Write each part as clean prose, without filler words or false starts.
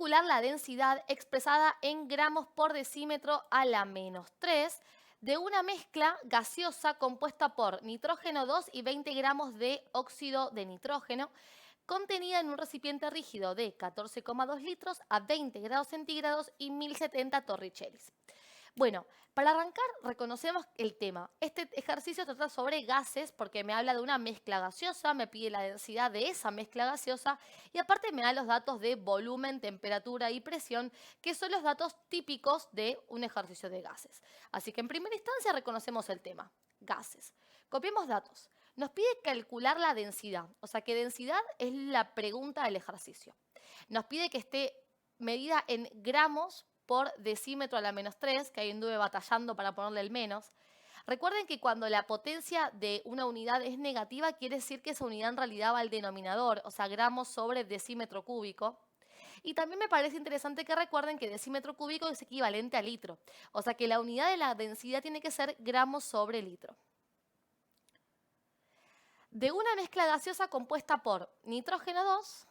calcular la densidad expresada en gramos por decímetro a la -3 de una mezcla gaseosa compuesta por nitrógeno 2 y 20 gramos de óxido de nitrógeno, contenida en un recipiente rígido de 14,2 litros a 20 grados centígrados y 1070 torricellis. Bueno, para arrancar reconocemos el tema. Este ejercicio trata sobre gases porque me habla de una mezcla gaseosa, me pide la densidad de esa mezcla gaseosa y aparte me da los datos de volumen, temperatura y presión, que son los datos típicos de un ejercicio de gases. Así que en primera instancia reconocemos el tema, gases. Copiemos datos. Nos pide calcular la densidad, o sea que densidad es la pregunta del ejercicio. Nos pide que esté medida en gramos por decímetro a la -3, que ahí anduve batallando para ponerle el menos. Recuerden que cuando la potencia de una unidad es negativa, quiere decir que esa unidad en realidad va al denominador, o sea, gramos sobre decímetro cúbico. Y también me parece interesante que recuerden que decímetro cúbico es equivalente a litro, o sea que la unidad de la densidad tiene que ser gramos sobre litro. De una mezcla gaseosa compuesta por nitrógeno 2,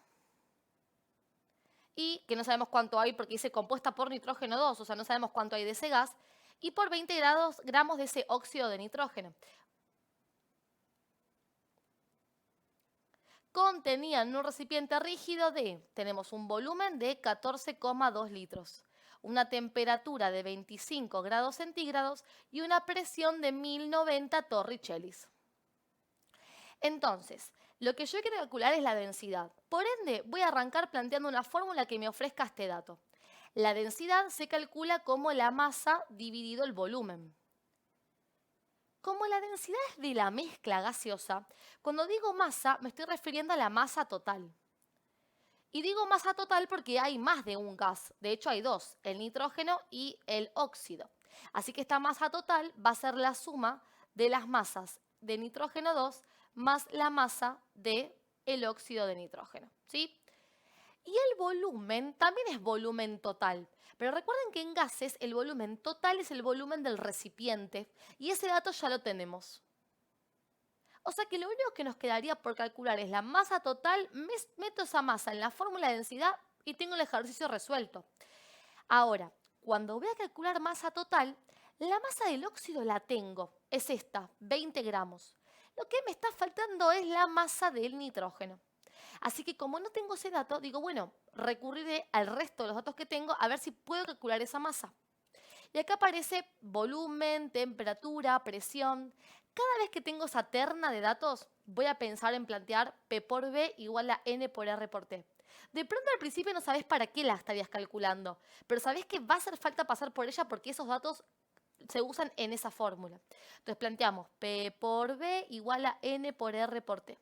y que no sabemos cuánto hay porque dice compuesta por nitrógeno 2, o sea, no sabemos cuánto hay de ese gas, y por 20 gramos de ese óxido de nitrógeno. Contenía en un recipiente rígido tenemos un volumen de 14,2 litros, una temperatura de 25 grados centígrados y una presión de 1090 torricellis. Entonces, lo que yo quiero calcular es la densidad. Por ende, voy a arrancar planteando una fórmula que me ofrezca este dato. La densidad se calcula como la masa dividido el volumen. Como la densidad es de la mezcla gaseosa, cuando digo masa me estoy refiriendo a la masa total. Y digo masa total porque hay más de un gas. De hecho, hay dos, el nitrógeno y el óxido. Así que esta masa total va a ser la suma de las masas de nitrógeno 2 más la masa del óxido de nitrógeno, ¿sí? Y el volumen también es volumen total. Pero recuerden que en gases el volumen total es el volumen del recipiente y ese dato ya lo tenemos. O sea que lo único que nos quedaría por calcular es la masa total, meto esa masa en la fórmula de densidad y tengo el ejercicio resuelto. Ahora, cuando voy a calcular masa total, la masa del óxido la tengo, es esta, 20 gramos. Lo que me está faltando es la masa del nitrógeno. Así que como no tengo ese dato, digo, bueno, recurriré al resto de los datos que tengo a ver si puedo calcular esa masa. Y acá aparece volumen, temperatura, presión. Cada vez que tengo esa terna de datos, voy a pensar en plantear P por B igual a N por R por T. De pronto al principio no sabes para qué la estarías calculando, pero sabes que va a hacer falta pasar por ella porque esos datos se usan en esa fórmula. Entonces planteamos P por B igual a N por R por T.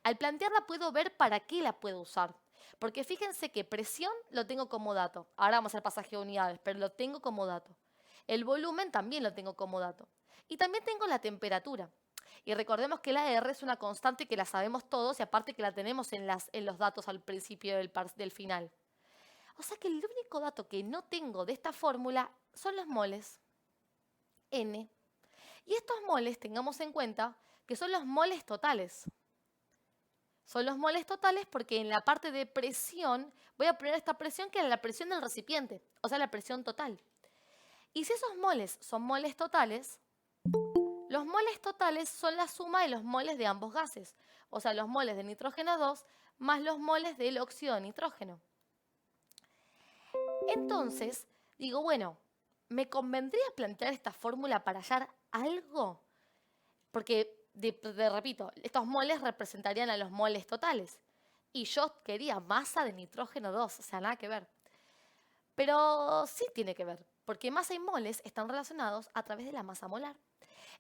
Al plantearla puedo ver para qué la puedo usar. Porque fíjense que presión lo tengo como dato. Ahora vamos a hacer pasaje de unidades, pero lo tengo como dato. El volumen también lo tengo como dato. Y también tengo la temperatura. Y recordemos que la R es una constante que la sabemos todos y aparte que la tenemos en los datos al principio del final. O sea que el único dato que no tengo de esta fórmula son los moles. N. Y estos moles, tengamos en cuenta que son los moles totales. Son los moles totales porque en la parte de presión voy a poner esta presión que es la presión del recipiente, o sea, la presión total. Y si esos moles son moles totales, los moles totales son la suma de los moles de ambos gases, o sea, los moles de nitrógeno 2 más los moles del óxido de nitrógeno. Entonces, digo, bueno, ¿me convendría plantear esta fórmula para hallar algo? Porque, repito, estos moles representarían a los moles totales. Y yo quería masa de nitrógeno 2, o sea, nada que ver. Pero sí tiene que ver, porque masa y moles están relacionados a través de la masa molar.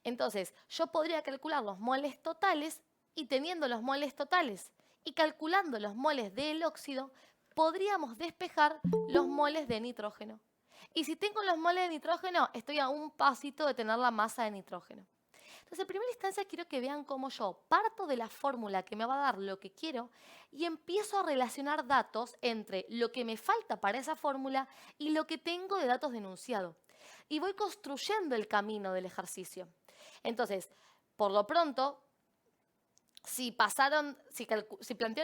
Entonces, yo podría calcular los moles totales y teniendo los moles totales y calculando los moles del óxido, podríamos despejar los moles de nitrógeno. Y si tengo los moles de nitrógeno, estoy a un pasito de tener la masa de nitrógeno. Entonces, en primera instancia, quiero que vean cómo yo parto de la fórmula que me va a dar lo que quiero y empiezo a relacionar datos entre lo que me falta para esa fórmula y lo que tengo de datos de enunciado. Y voy construyendo el camino del ejercicio. Entonces, por lo pronto, si plantearon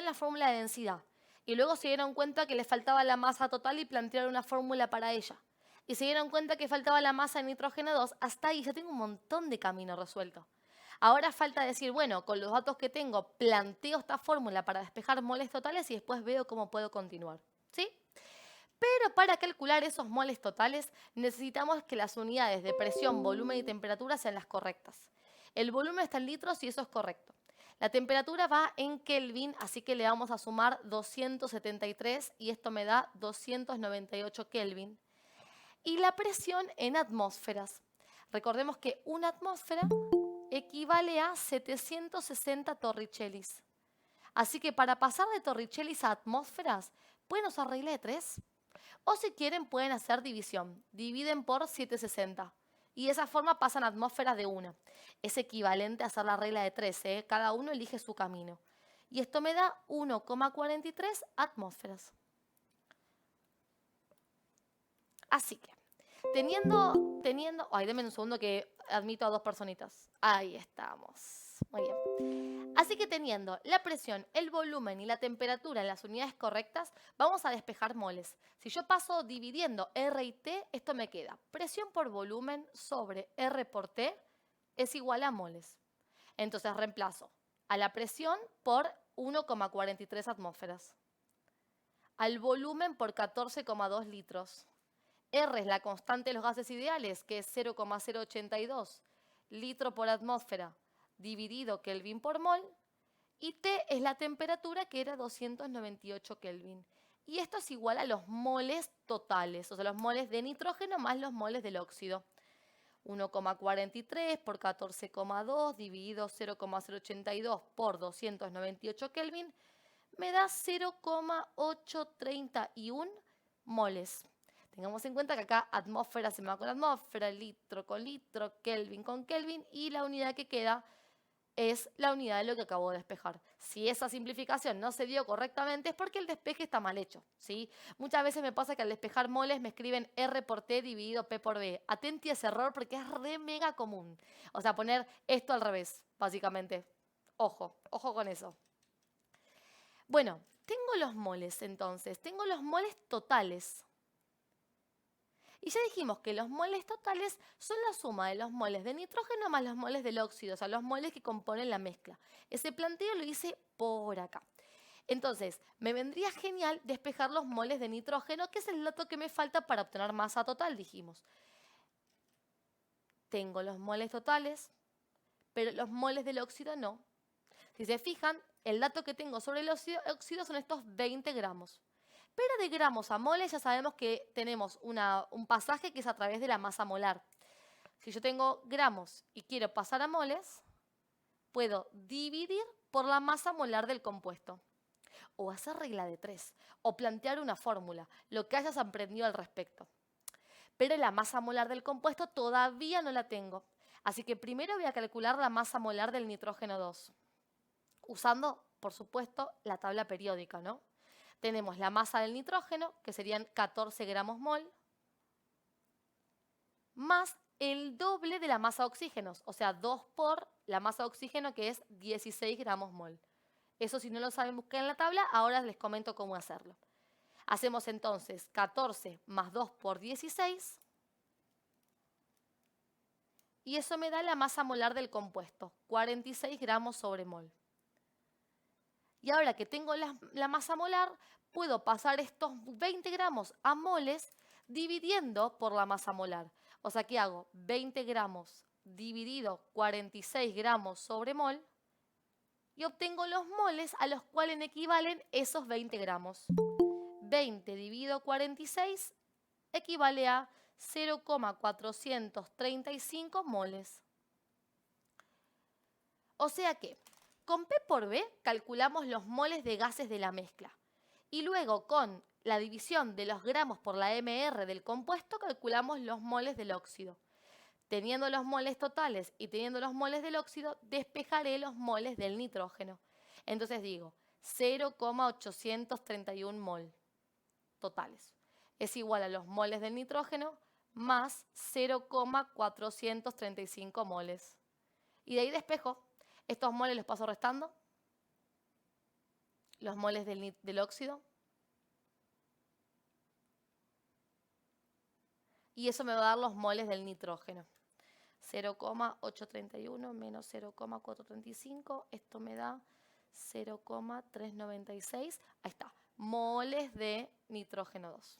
la fórmula de densidad Y luego se dieron cuenta que les faltaba la masa total y plantearon una fórmula para ella. Y se dieron cuenta que faltaba la masa de nitrógeno 2. Hasta ahí ya tengo un montón de camino resuelto. Ahora falta decir, bueno, con los datos que tengo, planteo esta fórmula para despejar moles totales y después veo cómo puedo continuar. ¿Sí? Pero para calcular esos moles totales necesitamos que las unidades de presión, volumen y temperatura sean las correctas. El volumen está en litros y eso es correcto. La temperatura va en Kelvin, así que le vamos a sumar 273 y esto me da 298 Kelvin. Y la presión en atmósferas. Recordemos que una atmósfera equivale a 760 torricellis. Así que para pasar de torricellis a atmósferas, pueden usar regla de 3. O si quieren, pueden hacer división. Dividen por 760. Y de esa forma pasan atmósferas de 1. Es equivalente a hacer la regla de 3. Cada uno elige su camino. Y esto me da 1,43 atmósferas. Así que, teniendo... Ay, denme un segundo que admito a 2 personitas. Ahí estamos. Muy bien. Así que teniendo la presión, el volumen y la temperatura en las unidades correctas, vamos a despejar moles. Si yo paso dividiendo R y T, esto me queda. Presión por volumen sobre R por T es igual a moles. Entonces reemplazo a la presión por 1,43 atmósferas. Al volumen por 14,2 litros. R es la constante de los gases ideales, que es 0,082 litro por atmósfera dividido Kelvin por mol. Y T es la temperatura, que era 298 Kelvin. Y esto es igual a los moles totales, o sea, los moles de nitrógeno más los moles del óxido. 1,43 por 14,2 dividido 0,082 por 298 Kelvin me da 0,831 moles. Tengamos en cuenta que acá atmósfera se me va con atmósfera, litro con litro, Kelvin con Kelvin, y la unidad que queda es la unidad de lo que acabo de despejar. Si esa simplificación no se dio correctamente es porque el despeje está mal hecho, ¿sí? Muchas veces me pasa que al despejar moles me escriben R por T dividido P por B. Atenti a ese error porque es re mega común. O sea, poner esto al revés, básicamente. Ojo, ojo con eso. Bueno, tengo los moles entonces, tengo los moles totales. Y ya dijimos que los moles totales son la suma de los moles de nitrógeno más los moles del óxido, o sea, los moles que componen la mezcla. Ese planteo lo hice por acá. Entonces, me vendría genial despejar los moles de nitrógeno, que es el dato que me falta para obtener masa total, dijimos. Tengo los moles totales, pero los moles del óxido no. Si se fijan, el dato que tengo sobre el óxido son estos 20 gramos. Pero de gramos a moles ya sabemos que tenemos un pasaje que es a través de la masa molar. Si yo tengo gramos y quiero pasar a moles, puedo dividir por la masa molar del compuesto. O hacer regla de 3, o plantear una fórmula, lo que hayas aprendido al respecto. Pero la masa molar del compuesto todavía no la tengo. Así que primero voy a calcular la masa molar del nitrógeno 2. Usando, por supuesto, la tabla periódica, ¿no? Tenemos la masa del nitrógeno, que serían 14 gramos mol, más el doble de la masa de oxígenos, o sea, 2 por la masa de oxígeno, que es 16 gramos mol. Eso, si no lo saben buscar en la tabla, ahora les comento cómo hacerlo. Hacemos entonces 14 más 2 por 16, y eso me da la masa molar del compuesto, 46 gramos sobre mol. Y ahora que tengo la masa molar, puedo pasar estos 20 gramos a moles dividiendo por la masa molar. O sea, ¿qué hago? 20 gramos dividido 46 gramos sobre mol y obtengo los moles a los cuales equivalen esos 20 gramos. 20 dividido 46 equivale a 0,435 moles. O sea que con P por B calculamos los moles de gases de la mezcla. Y luego con la división de los gramos por la MR del compuesto calculamos los moles del óxido. Teniendo los moles totales y teniendo los moles del óxido, despejaré los moles del nitrógeno. Entonces digo 0,831 mol totales. Es igual a los moles del nitrógeno más 0,435 moles. Y de ahí despejo. Estos moles los paso restando. Los moles del óxido y eso me va a dar los moles del nitrógeno. 0,831 menos 0,435, esto me da 0,396, ahí está, moles de nitrógeno 2.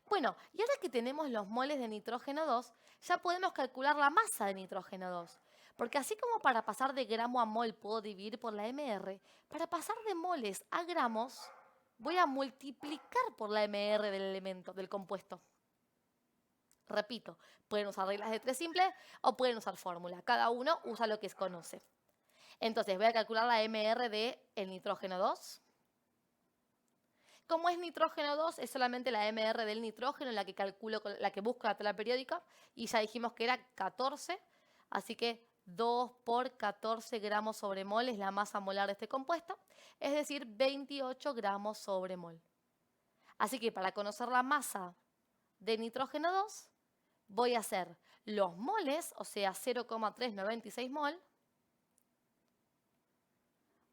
Bueno, y ahora que tenemos los moles de nitrógeno 2, ya podemos calcular la masa de nitrógeno 2. Porque así como para pasar de gramo a mol puedo dividir por la MR, para pasar de moles a gramos voy a multiplicar por la MR del elemento, del compuesto. Repito, pueden usar reglas de 3 simples o pueden usar fórmula. Cada uno usa lo que conoce. Entonces voy a calcular la MR del nitrógeno 2. Como es nitrógeno 2, es solamente la MR del nitrógeno la que calculo, la que busco la tabla periódica, y ya dijimos que era 14, así que 2 por 14 gramos sobre mol es la masa molar de este compuesto, es decir, 28 gramos sobre mol. Así que para conocer la masa de nitrógeno 2, voy a hacer los moles, o sea, 0,396 mol,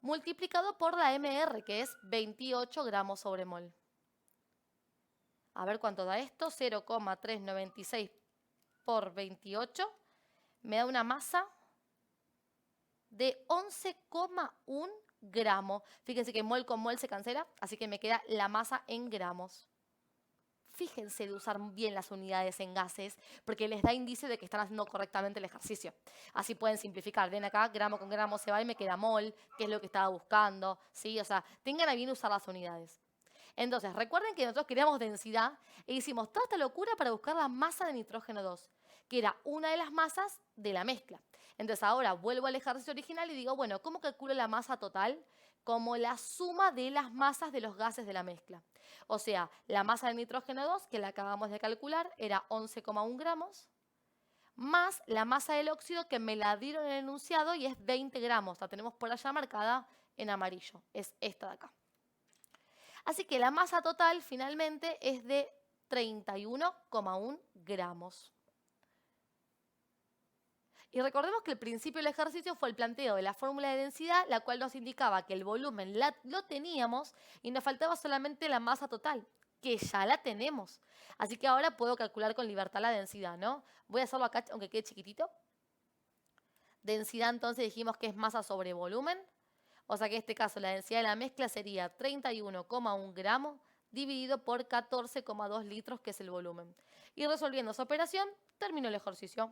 multiplicado por la MR, que es 28 gramos sobre mol. A ver cuánto da esto. 0,396 por 28 me da una masa de 11,1 gramos. Fíjense que mol con mol se cancela, así que me queda la masa en gramos. Fíjense de usar bien las unidades en gases, porque les da indicio de que están haciendo correctamente el ejercicio. Así pueden simplificar. Ven acá, gramo con gramo se va y me queda mol, que es lo que estaba buscando, ¿sí? O sea, tengan a bien usar las unidades. Entonces, recuerden que nosotros queríamos densidad e hicimos toda esta locura para buscar la masa de nitrógeno 2, que era una de las masas de la mezcla. Entonces, ahora vuelvo al ejercicio original y digo, bueno, ¿cómo calculo la masa total? Como la suma de las masas de los gases de la mezcla. O sea, la masa del nitrógeno 2, que la acabamos de calcular, era 11,1 gramos, más la masa del óxido, que me la dieron en el enunciado y es 20 gramos. La tenemos por allá marcada en amarillo. Es esta de acá. Así que la masa total finalmente es de 31,1 gramos. Y recordemos que el principio del ejercicio fue el planteo de la fórmula de densidad, la cual nos indicaba que el volumen lo teníamos y nos faltaba solamente la masa total, que ya la tenemos. Así que ahora puedo calcular con libertad la densidad, ¿no? Voy a hacerlo acá, aunque quede chiquitito. Densidad, entonces, dijimos que es masa sobre volumen. O sea que en este caso la densidad de la mezcla sería 31,1 gramos dividido por 14,2 litros, que es el volumen. Y resolviendo esa operación, termino el ejercicio.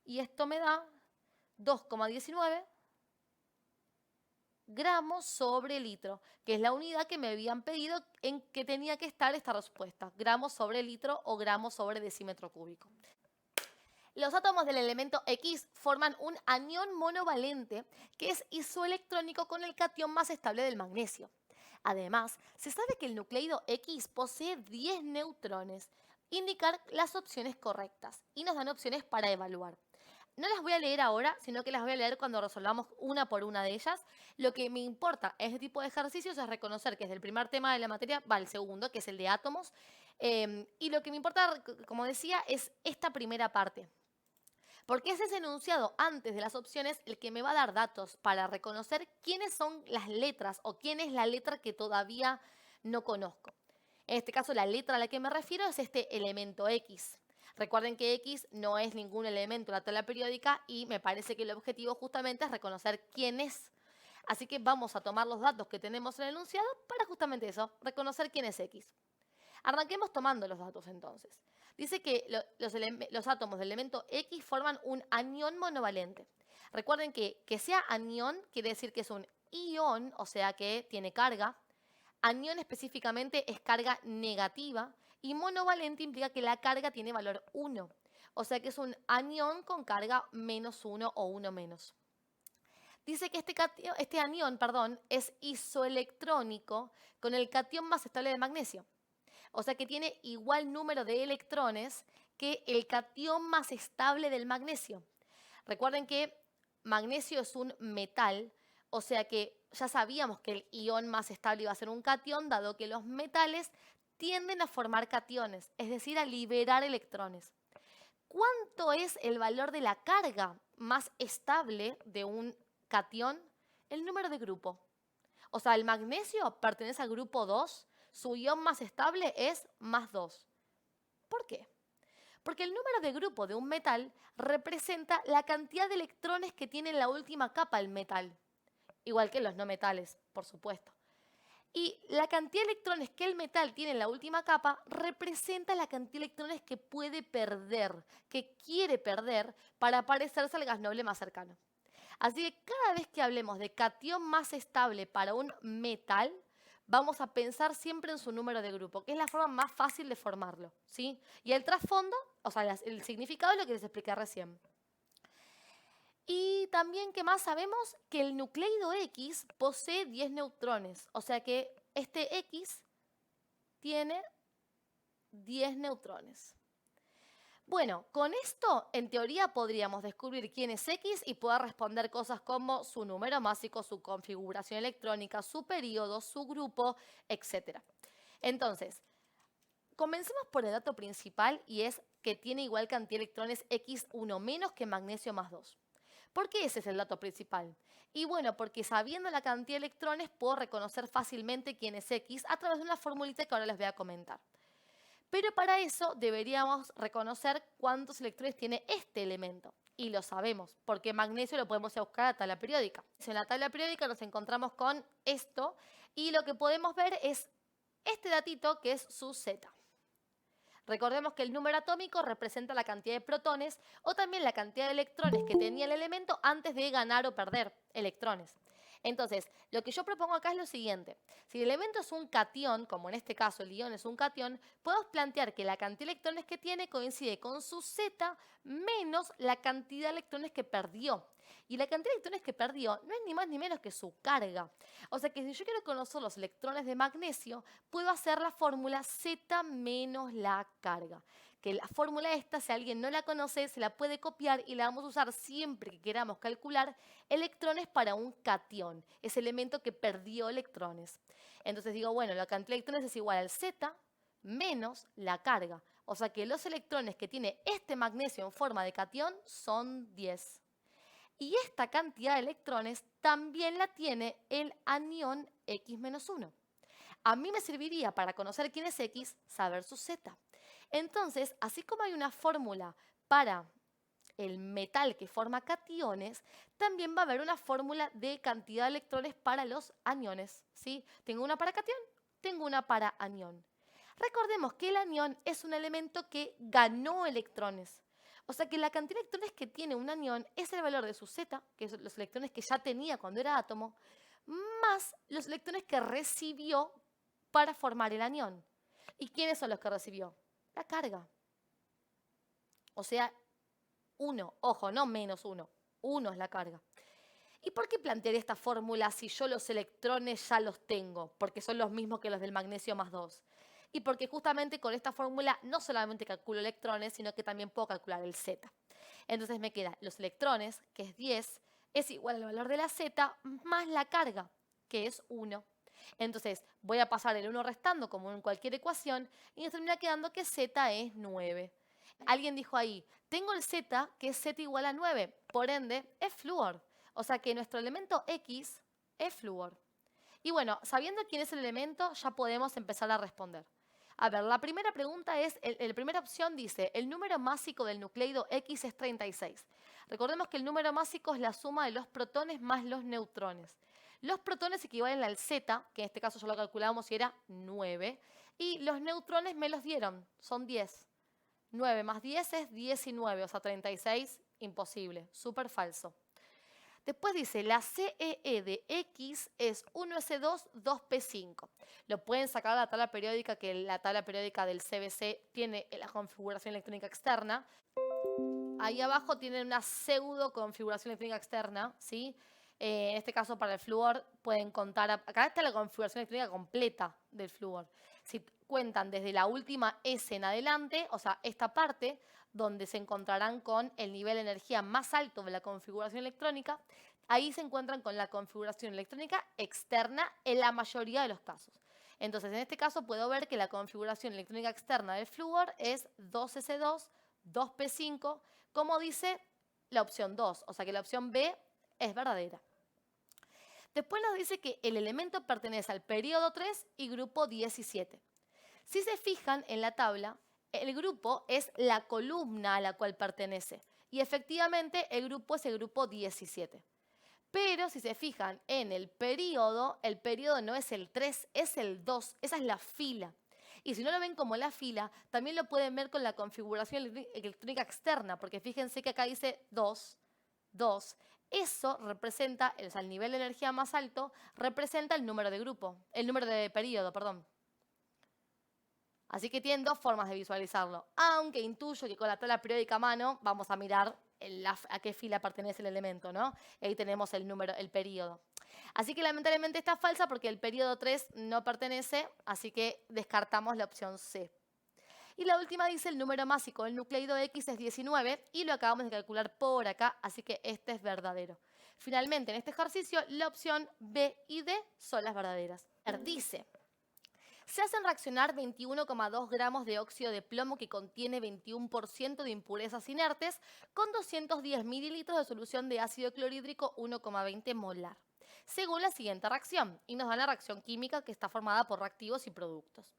Y esto me da 2,19 gramos sobre litro, que es la unidad que me habían pedido en que tenía que estar esta respuesta. Gramos sobre litro o gramos sobre decímetro cúbico. Los átomos del elemento X forman un anión monovalente que es isoelectrónico con el catión más estable del magnesio. Además, se sabe que el nucleido X posee 10 neutrones, indicar las opciones correctas y nos dan opciones para evaluar. No las voy a leer ahora, sino que las voy a leer cuando resolvamos una por una de ellas. Lo que me importa en este tipo de ejercicios es reconocer que desde el primer tema de la materia va el segundo, que es el de átomos. Y lo que me importa, como decía, es esta primera parte. Porque es ese enunciado antes de las opciones el que me va a dar datos para reconocer quiénes son las letras o quién es la letra que todavía no conozco. En este caso, la letra a la que me refiero es este elemento X. Recuerden que X no es ningún elemento de la tabla periódica y me parece que el objetivo justamente es reconocer quién es. Así que vamos a tomar los datos que tenemos en el enunciado para justamente eso, reconocer quién es X. Arranquemos tomando los datos entonces. Dice que los átomos del elemento X forman un anión monovalente. Recuerden que sea anión quiere decir que es un ion, o sea que tiene carga. Anión específicamente es carga negativa y monovalente implica que la carga tiene valor 1. O sea que es un anión con carga -1 o 1 menos. Dice que este anión es isoelectrónico con el catión más estable del magnesio. O sea que tiene igual número de electrones que el catión más estable del magnesio. Recuerden que magnesio es un metal, o sea que ya sabíamos que el ion más estable iba a ser un catión, dado que los metales tienden a formar cationes, es decir, a liberar electrones. ¿Cuánto es el valor de la carga más estable de un catión? El número de grupo. O sea, el magnesio pertenece al grupo 2, su ion más estable es +2. ¿Por qué? Porque el número de grupo de un metal representa la cantidad de electrones que tiene en la última capa el metal, igual que los no metales, por supuesto. Y la cantidad de electrones que el metal tiene en la última capa representa la cantidad de electrones que puede perder, que quiere perder para parecerse al gas noble más cercano. Así que cada vez que hablemos de cation más estable para un metal, vamos a pensar siempre en su número de grupo, que es la forma más fácil de formarlo, ¿sí? Y el trasfondo, o sea, el significado es lo que les expliqué recién. Y también, ¿qué más sabemos? Que el nucleido X posee 10 neutrones, o sea que este X tiene 10 neutrones. Bueno, con esto, en teoría, podríamos descubrir quién es X y poder responder cosas como su número másico, su configuración electrónica, su periodo, su grupo, etc. Entonces, comencemos por el dato principal y es que tiene igual cantidad de electrones X1 menos que magnesio más 2. ¿Por qué ese es el dato principal? Y bueno, porque sabiendo la cantidad de electrones puedo reconocer fácilmente quién es X a través de una formulita que ahora les voy a comentar. Pero para eso deberíamos reconocer cuántos electrones tiene este elemento. Y lo sabemos, porque magnesio lo podemos ir a buscar a la tabla periódica. En la tabla periódica nos encontramos con esto y lo que podemos ver es este datito que es su Z. Recordemos que el número atómico representa la cantidad de protones o también la cantidad de electrones que tenía el elemento antes de ganar o perder electrones. Entonces, lo que yo propongo acá es lo siguiente. Si el elemento es un catión, como en este caso el ion es un catión, podemos plantear que la cantidad de electrones que tiene coincide con su Z menos la cantidad de electrones que perdió. Y la cantidad de electrones que perdió no es ni más ni menos que su carga. O sea que si yo quiero conocer los electrones de magnesio, puedo hacer la fórmula Z menos la carga. Que la fórmula esta, si alguien no la conoce, se la puede copiar y la vamos a usar siempre que queramos calcular electrones para un catión, ese elemento que perdió electrones. Entonces digo, bueno, la cantidad de electrones es igual al Z menos la carga. O sea que los electrones que tiene este magnesio en forma de catión son 10. Y esta cantidad de electrones también la tiene el anión X-1. A mí me serviría para conocer quién es X, saber su Z. Entonces, así como hay una fórmula para el metal que forma cationes, también va a haber una fórmula de cantidad de electrones para los aniones, ¿sí? Tengo una para catión, tengo una para anión. Recordemos que el anión es un elemento que ganó electrones. O sea que la cantidad de electrones que tiene un anión es el valor de su Z, que son los electrones que ya tenía cuando era átomo, más los electrones que recibió para formar el anión. ¿Y quiénes son los que recibió? La carga. O sea, 1, ojo, no menos 1, 1 es la carga. ¿Y por qué plantear esta fórmula si yo los electrones ya los tengo? Porque son los mismos que los del magnesio más 2. Y porque justamente con esta fórmula no solamente calculo electrones, sino que también puedo calcular el Z. Entonces me quedan los electrones, que es 10, es igual al valor de la Z, más la carga, que es 1. Entonces voy a pasar el 1 restando como en cualquier ecuación y nos termina quedando que Z es 9. Alguien dijo ahí, tengo el Z, que es Z igual a 9, por ende es flúor. O sea que nuestro elemento X es flúor. Y bueno, sabiendo quién es el elemento, ya podemos empezar a responder. A ver, la primera pregunta es, la primera opción dice, el número másico del nucleido X es 36. Recordemos que el número másico es la suma de los protones más los neutrones. Los protones equivalen al Z, que en este caso ya lo calculábamos y era 9, y los neutrones me los dieron, son 10. 9 más 10 es 19, o sea, 36, imposible, súper falso. Después dice, la CEE de X es 1S2, 2P5. Lo pueden sacar de la tabla periódica, que la tabla periódica del CBC tiene la configuración electrónica externa. Ahí abajo tienen una pseudo configuración electrónica externa, ¿sí? En este caso, para el flúor, pueden contar, acá está la configuración electrónica completa del flúor. Si cuentan desde la última S en adelante, o sea, esta parte, donde se encontrarán con el nivel de energía más alto de la configuración electrónica, ahí se encuentran con la configuración electrónica externa en la mayoría de los casos. Entonces, en este caso puedo ver que la configuración electrónica externa del flúor es 2S2, 2P5, como dice la opción 2, o sea que la opción B es verdadera. Después nos dice que el elemento pertenece al periodo 3 y grupo 17. Si se fijan en la tabla, El grupo es la columna a la cual pertenece. Y efectivamente el grupo es el grupo 17. Pero si se fijan en el periodo no es el 3, es el 2. Esa es la fila. Y si no lo ven como la fila, también lo pueden ver con la configuración electrónica externa, porque fíjense que acá dice 2, 2. Eso representa, o sea, el nivel de energía más alto representa el número de grupo, el número de periodo, perdón. Así que tienen dos formas de visualizarlo, aunque intuyo que con la tabla periódica a mano vamos a mirar a qué fila pertenece el elemento, ¿no? Y ahí tenemos el número, el periodo. Así que lamentablemente está falsa porque el periodo 3 no pertenece, así que descartamos la opción C. Y la última dice el número másico del nucleido X es 19 y lo acabamos de calcular por acá, así que este es verdadero. Finalmente, en este ejercicio, la opción B y D son las verdaderas. Dice, se hacen reaccionar 21,2 gramos de óxido de plomo que contiene 21% de impurezas inertes con 210 mililitros de solución de ácido clorhídrico 1,20 molar, según la siguiente reacción, y nos da la reacción química que está formada por reactivos y productos.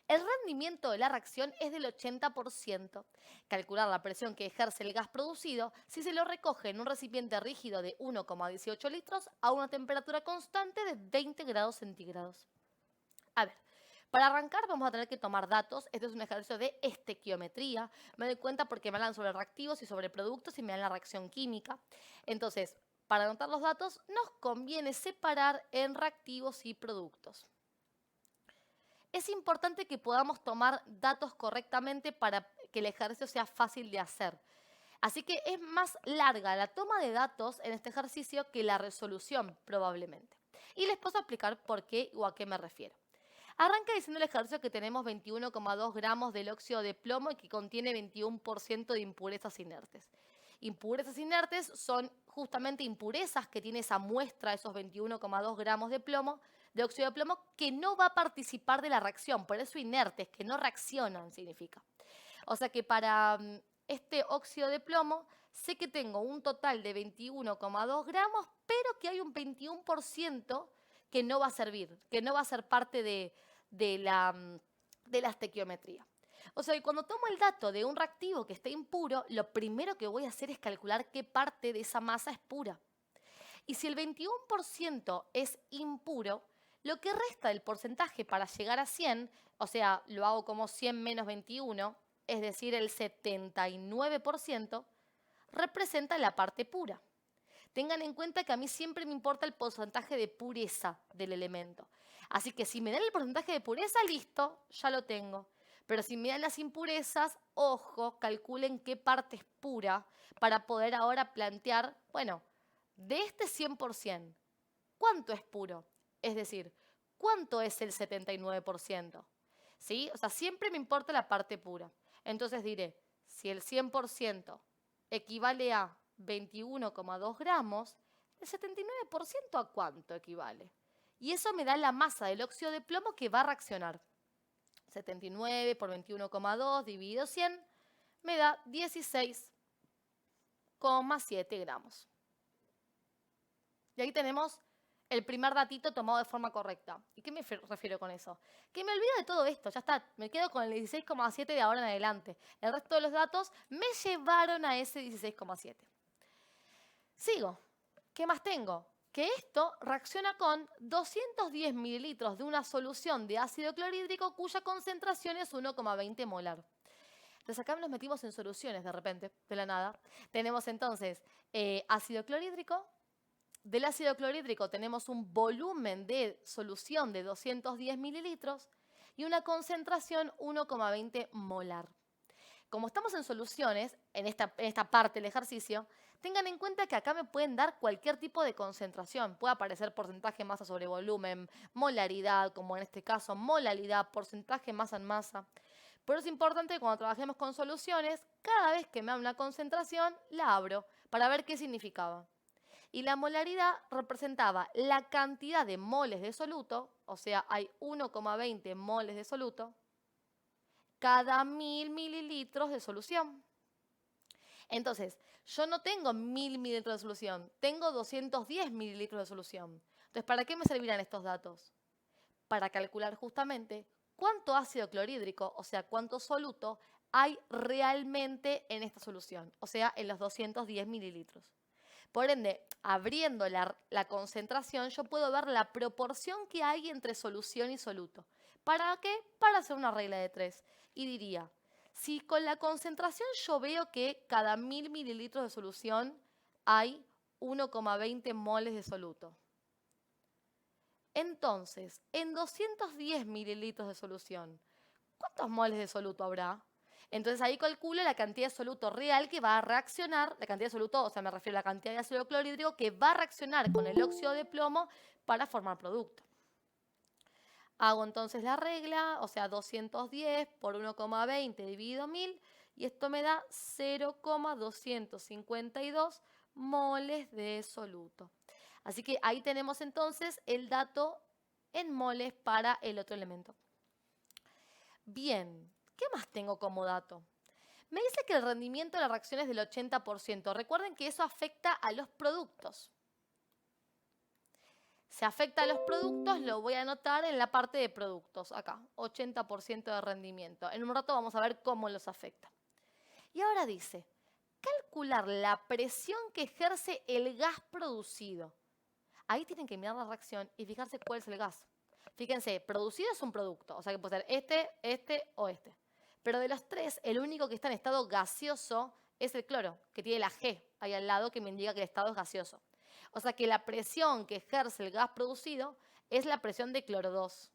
El rendimiento de la reacción es del 80%. Calcular la presión que ejerce el gas producido si se lo recoge en un recipiente rígido de 1,18 litros a una temperatura constante de 20 grados centígrados. A ver, para arrancar vamos a tener que tomar datos. Este es un ejercicio de estequiometría. Me doy cuenta porque me hablan sobre reactivos y sobre productos y me dan la reacción química. Entonces, para anotar los datos nos conviene separar en reactivos y productos. Es importante que podamos tomar datos correctamente para que el ejercicio sea fácil de hacer. Así que es más larga la toma de datos en este ejercicio que la resolución, probablemente. Y les puedo explicar por qué o a qué me refiero. Arranca diciendo el ejercicio que tenemos 21,2 gramos del óxido de plomo y que contiene 21% de impurezas inertes. Impurezas inertes son justamente impurezas que tiene esa muestra, esos 21,2 gramos de plomo, de óxido de plomo, que no va a participar de la reacción, por eso inertes, que no reaccionan, significa. O sea que para este óxido de plomo sé que tengo un total de 21,2 gramos, pero que hay un 21% que no va a servir, que no va a ser parte de la estequiometría. O sea que cuando tomo el dato de un reactivo que esté impuro, lo primero que voy a hacer es calcular qué parte de esa masa es pura. Y si el 21% es impuro, lo que resta del porcentaje para llegar a 100, o sea, lo hago como 100 menos 21, es decir, el 79%, representa la parte pura. Tengan en cuenta que a mí siempre me importa el porcentaje de pureza del elemento. Así que si me dan el porcentaje de pureza, listo, ya lo tengo. Pero si me dan las impurezas, ojo, calculen qué parte es pura para poder ahora plantear, bueno, de este 100%, ¿cuánto es puro? Es decir, ¿cuánto es el 79%? ¿Sí? O sea, siempre me importa la parte pura. Entonces diré, si el 100% equivale a 21,2 gramos, ¿el 79% a cuánto equivale? Y eso me da la masa del óxido de plomo que va a reaccionar. 79 por 21,2 dividido 100 me da 16,7 gramos. Y ahí tenemos el primer datito tomado de forma correcta. ¿Y qué me refiero con eso? Que me olvido de todo esto, ya está, me quedo con el 16,7 de ahora en adelante. El resto de los datos me llevaron a ese 16,7. Sigo. ¿Qué más tengo? Que esto reacciona con 210 mililitros de una solución de ácido clorhídrico cuya concentración es 1,20 molar. Entonces acá nos metimos en soluciones de repente, de la nada. Tenemos entonces ácido clorhídrico. Del ácido clorhídrico tenemos un volumen de solución de 210 mililitros y una concentración 1,20 molar. Como estamos en soluciones, en esta parte del ejercicio, tengan en cuenta que acá me pueden dar cualquier tipo de concentración. Puede aparecer porcentaje masa sobre volumen, molaridad, como en este caso, molaridad, porcentaje masa en masa. Pero es importante que cuando trabajemos con soluciones, cada vez que me dan una concentración, la abro para ver qué significaba. Y la molaridad representaba la cantidad de moles de soluto, o sea, hay 1,20 moles de soluto, cada 1000 mililitros de solución. Entonces, yo no tengo 1000 mililitros de solución, tengo 210 mililitros de solución. Entonces, ¿para qué me servirán estos datos? Para calcular justamente cuánto ácido clorhídrico, o sea, cuánto soluto, hay realmente en esta solución, o sea, en los 210 mililitros. Por ende, abriendo la concentración, yo puedo ver la proporción que hay entre solución y soluto. ¿Para qué? Para hacer una regla de 3. Y diría, si con la concentración yo veo que cada 1000 mililitros de solución hay 1,20 moles de soluto. Entonces, en 210 mililitros de solución, ¿cuántos moles de soluto habrá? Entonces ahí calculo la cantidad de soluto real que va a reaccionar, la cantidad de soluto, o sea, me refiero a la cantidad de ácido clorhídrico que va a reaccionar con el óxido de plomo para formar producto. Hago entonces la regla, o sea, 210 por 1,20 dividido 1000, y esto me da 0,252 moles de soluto. Así que ahí tenemos entonces el dato en moles para el otro elemento. Bien, ¿qué más tengo como dato? Me dice que el rendimiento de la reacción es del 80%. Recuerden que eso afecta a los productos. Se afecta a los productos, lo voy a anotar en la parte de productos, acá, 80% de rendimiento. En un rato vamos a ver cómo los afecta. Y ahora dice, calcular la presión que ejerce el gas producido. Ahí tienen que mirar la reacción y fijarse cuál es el gas. Fíjense, producido es un producto, o sea que puede ser este o este. Pero de los tres, el único que está en estado gaseoso es el cloro, que tiene la G ahí al lado que me indica que el estado es gaseoso. O sea que la presión que ejerce el gas producido es la presión de cloro 2.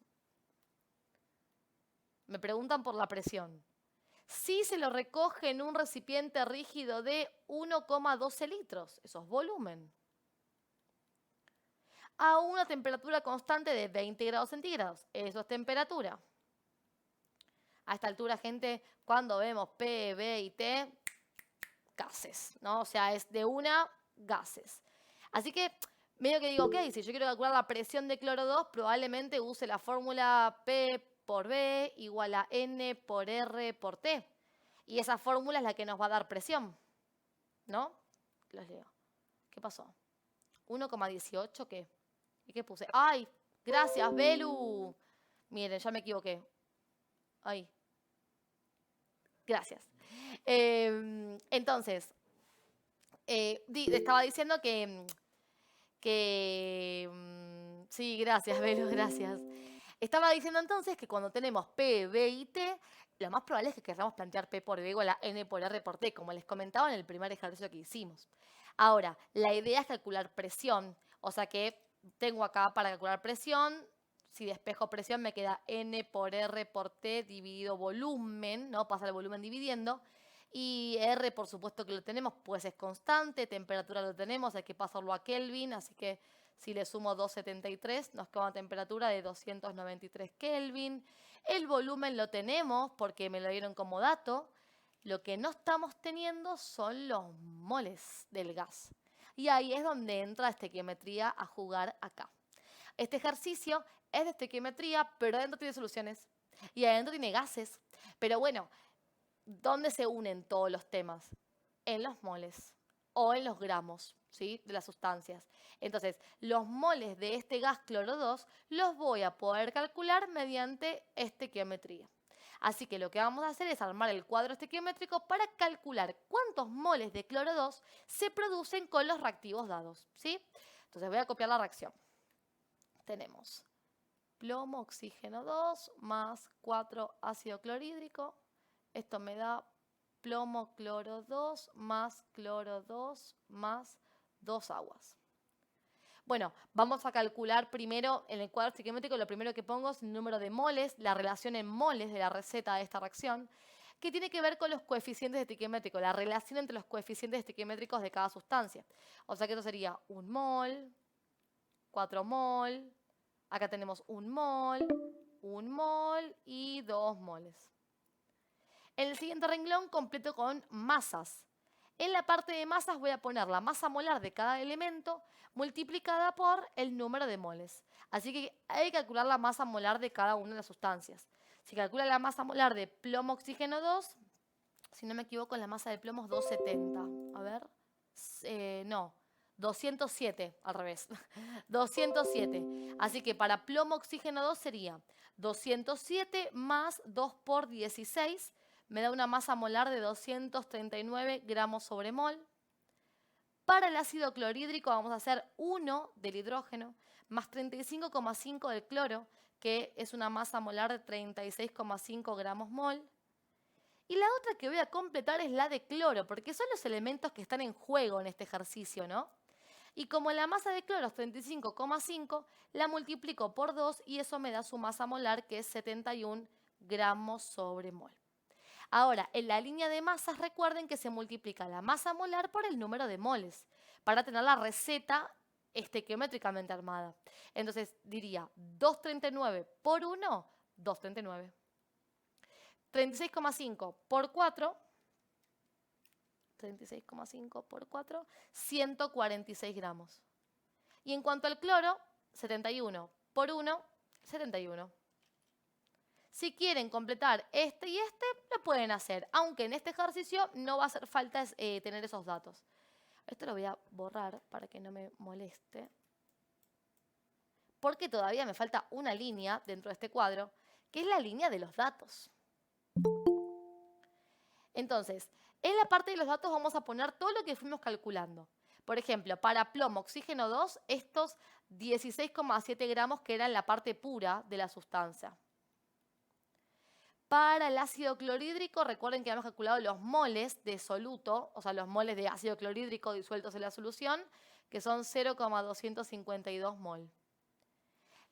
Me preguntan por la presión. Si se lo recoge en un recipiente rígido de 1,12 litros, eso es volumen, a una temperatura constante de 20 grados centígrados, eso es temperatura. A esta altura, gente, cuando vemos P, B y T, gases, ¿no? O sea, es de una, gases. Así que, medio que digo, ok, si yo quiero calcular la presión de cloro 2, probablemente use la fórmula P por B igual a N por R por T. Y esa fórmula es la que nos va a dar presión, ¿no? Los leo. ¿Qué pasó? ¿1,18 qué? ¿Y qué puse? ¡Ay! Gracias, Belu. Miren, ya me equivoqué. Ahí. Gracias. Entonces, estaba diciendo sí, gracias, Belu, gracias. Estaba diciendo entonces que cuando tenemos P, B y T, lo más probable es que queramos plantear P por B igual a N por R por T, como les comentaba en el primer ejercicio que hicimos. Ahora, la idea es calcular presión, o sea que tengo acá para calcular presión, si despejo presión me queda N por R por T dividido volumen, ¿no? Pasa el volumen dividiendo. Y R, por supuesto que lo tenemos, pues es constante, temperatura lo tenemos, hay que pasarlo a Kelvin, así que si le sumo 273 nos queda una temperatura de 293 Kelvin. El volumen lo tenemos porque me lo dieron como dato. Lo que no estamos teniendo son los moles del gas. Y ahí es donde entra estequiometría a jugar acá. Este ejercicio es de estequiometría, pero adentro tiene soluciones. Y adentro tiene gases. Pero bueno, ¿dónde se unen todos los temas? En los moles o en los gramos, ¿sí? De las sustancias. Entonces, los moles de este gas cloro 2 los voy a poder calcular mediante estequiometría. Así que lo que vamos a hacer es armar el cuadro estequiométrico para calcular cuántos moles de cloro 2 se producen con los reactivos dados, ¿sí? Entonces voy a copiar la reacción. Tenemos plomo, oxígeno 2, más 4 ácido clorhídrico. Esto me da plomo, cloro 2, más cloro 2, más 2 aguas. Bueno, vamos a calcular primero en el cuadro estequiométrico, lo primero que pongo es el número de moles, la relación en moles de la receta de esta reacción, que tiene que ver con los coeficientes estequiométricos, la relación entre los coeficientes estequiométricos de cada sustancia. O sea que esto sería 1 mol, 4 mol, acá tenemos 1 mol y 2 moles. En el siguiente renglón completo con masas. En la parte de masas voy a poner la masa molar de cada elemento multiplicada por el número de moles. Así que hay que calcular la masa molar de cada una de las sustancias. Si calcula la masa molar de plomo, oxígeno 2, si no me equivoco, la masa de plomo es 270. A ver, no, 207, al revés. 207. Así que para plomo oxígeno 2 sería 207 más 2 por 16. Me da una masa molar de 239 gramos sobre mol. Para el ácido clorhídrico vamos a hacer 1 del hidrógeno más 35,5 del cloro, que es una masa molar de 36,5 gramos mol. Y la otra que voy a completar es la de cloro, porque son los elementos que están en juego en este ejercicio, ¿no? Y como la masa de cloro es 35,5, la multiplico por 2 y eso me da su masa molar, que es 71 gramos sobre mol. Ahora, en la línea de masas, recuerden que se multiplica la masa molar por el número de moles, para tener la receta estequiométricamente armada. Entonces, diría 239 por 1, 239. 36,5 por 4, 36,5 por 4, 146 gramos. Y en cuanto al cloro, 71 por 1, 71. Si quieren completar este y este, lo pueden hacer, aunque en este ejercicio no va a hacer falta tener esos datos. Esto lo voy a borrar para que no me moleste, porque todavía me falta una línea dentro de este cuadro, que es la línea de los datos. Entonces, en la parte de los datos vamos a poner todo lo que fuimos calculando. Por ejemplo, para plomo, oxígeno 2, estos 16,7 gramos que eran la parte pura de la sustancia. Para el ácido clorhídrico, recuerden que habíamos calculado los moles de soluto, o sea, los moles de ácido clorhídrico disueltos en la solución, que son 0,252 mol.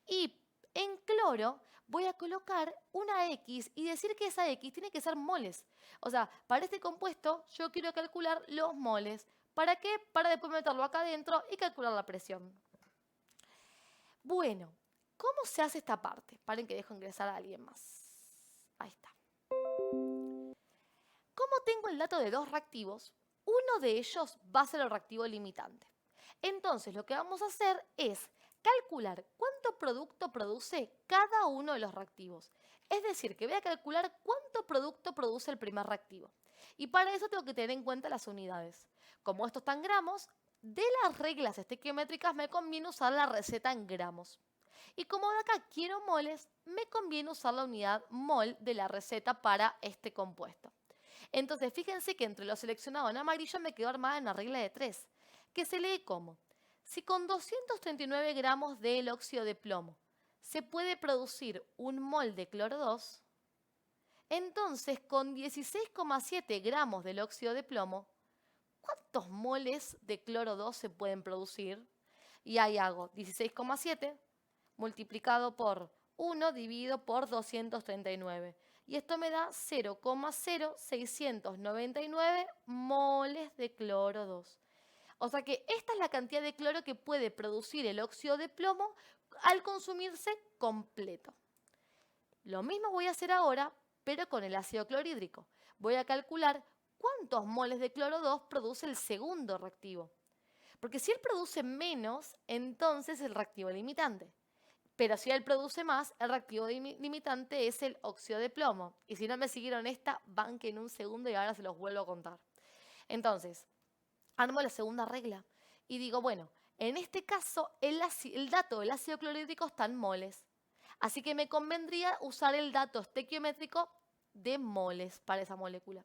Y en cloro voy a colocar una X y decir que esa X tiene que ser moles. O sea, para este compuesto yo quiero calcular los moles. ¿Para qué? Para después meterlo acá adentro y calcular la presión. Bueno, ¿cómo se hace esta parte? Paren que dejo ingresar a alguien más. Ahí está. Como tengo el dato de dos reactivos, uno de ellos va a ser el reactivo limitante. Entonces lo que vamos a hacer es calcular cuánto producto produce cada uno de los reactivos. Es decir, que voy a calcular cuánto producto produce el primer reactivo. Y para eso tengo que tener en cuenta las unidades. Como esto está en gramos, de las reglas estequiométricas me conviene usar la receta en gramos. Y como de acá quiero moles, me conviene usar la unidad mol de la receta para este compuesto. Entonces, fíjense que entre lo seleccionado en amarillo me quedó armada en la regla de 3, que se lee como: si con 239 gramos del óxido de plomo se puede producir un mol de cloro 2, entonces con 16,7 gramos del óxido de plomo, ¿cuántos moles de cloro 2 se pueden producir? Y ahí hago 16,7 multiplicado por 1 dividido por 239. Y esto me da 0,0699 moles de cloro 2. O sea que esta es la cantidad de cloro que puede producir el óxido de plomo al consumirse completo. Lo mismo voy a hacer ahora, pero con el ácido clorhídrico. Voy a calcular cuántos moles de cloro 2 produce el segundo reactivo. Porque si él produce menos, entonces es el reactivo limitante. Pero si él produce más, el reactivo limitante es el óxido de plomo. Y si no me siguieron esta, banquen un segundo y ahora se los vuelvo a contar. Entonces, armo la segunda regla y digo, bueno, en este caso el dato del ácido clorhídrico está en moles. Así que me convendría usar el dato estequiométrico de moles para esa molécula.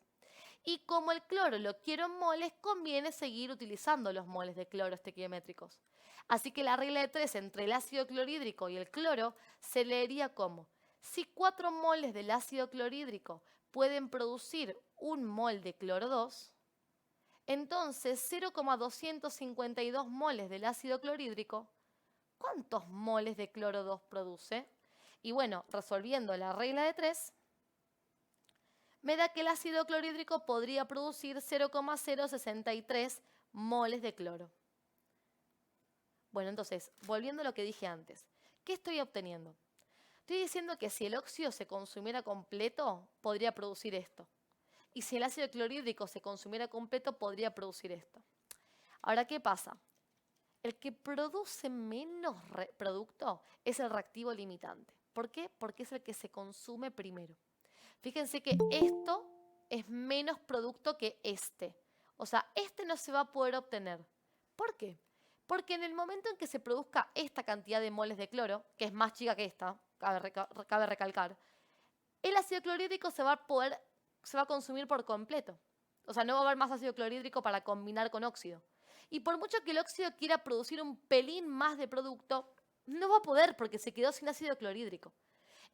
Y como el cloro lo quiero en moles, conviene seguir utilizando los moles de cloro estequiométricos. Así que la regla de 3 entre el ácido clorhídrico y el cloro se leería como: si 4 moles del ácido clorhídrico pueden producir un mol de cloro 2, entonces 0,252 moles del ácido clorhídrico, ¿cuántos moles de cloro 2 produce? Y bueno, resolviendo la regla de 3, me da que el ácido clorhídrico podría producir 0,063 moles de cloro. Bueno, entonces, volviendo a lo que dije antes, ¿qué estoy obteniendo? Estoy diciendo que si el óxido se consumiera completo, podría producir esto. Y si el ácido clorhídrico se consumiera completo, podría producir esto. Ahora, ¿qué pasa? El que produce menos producto es el reactivo limitante. ¿Por qué? Porque es el que se consume primero. Fíjense que esto es menos producto que este. O sea, este no se va a poder obtener. ¿Por qué? Porque en el momento en que se produzca esta cantidad de moles de cloro, que es más chica que esta, cabe recalcar, el ácido clorhídrico se va a consumir por completo. O sea, no va a haber más ácido clorhídrico para combinar con óxido. Y por mucho que el óxido quiera producir un pelín más de producto, no va a poder porque se quedó sin ácido clorhídrico.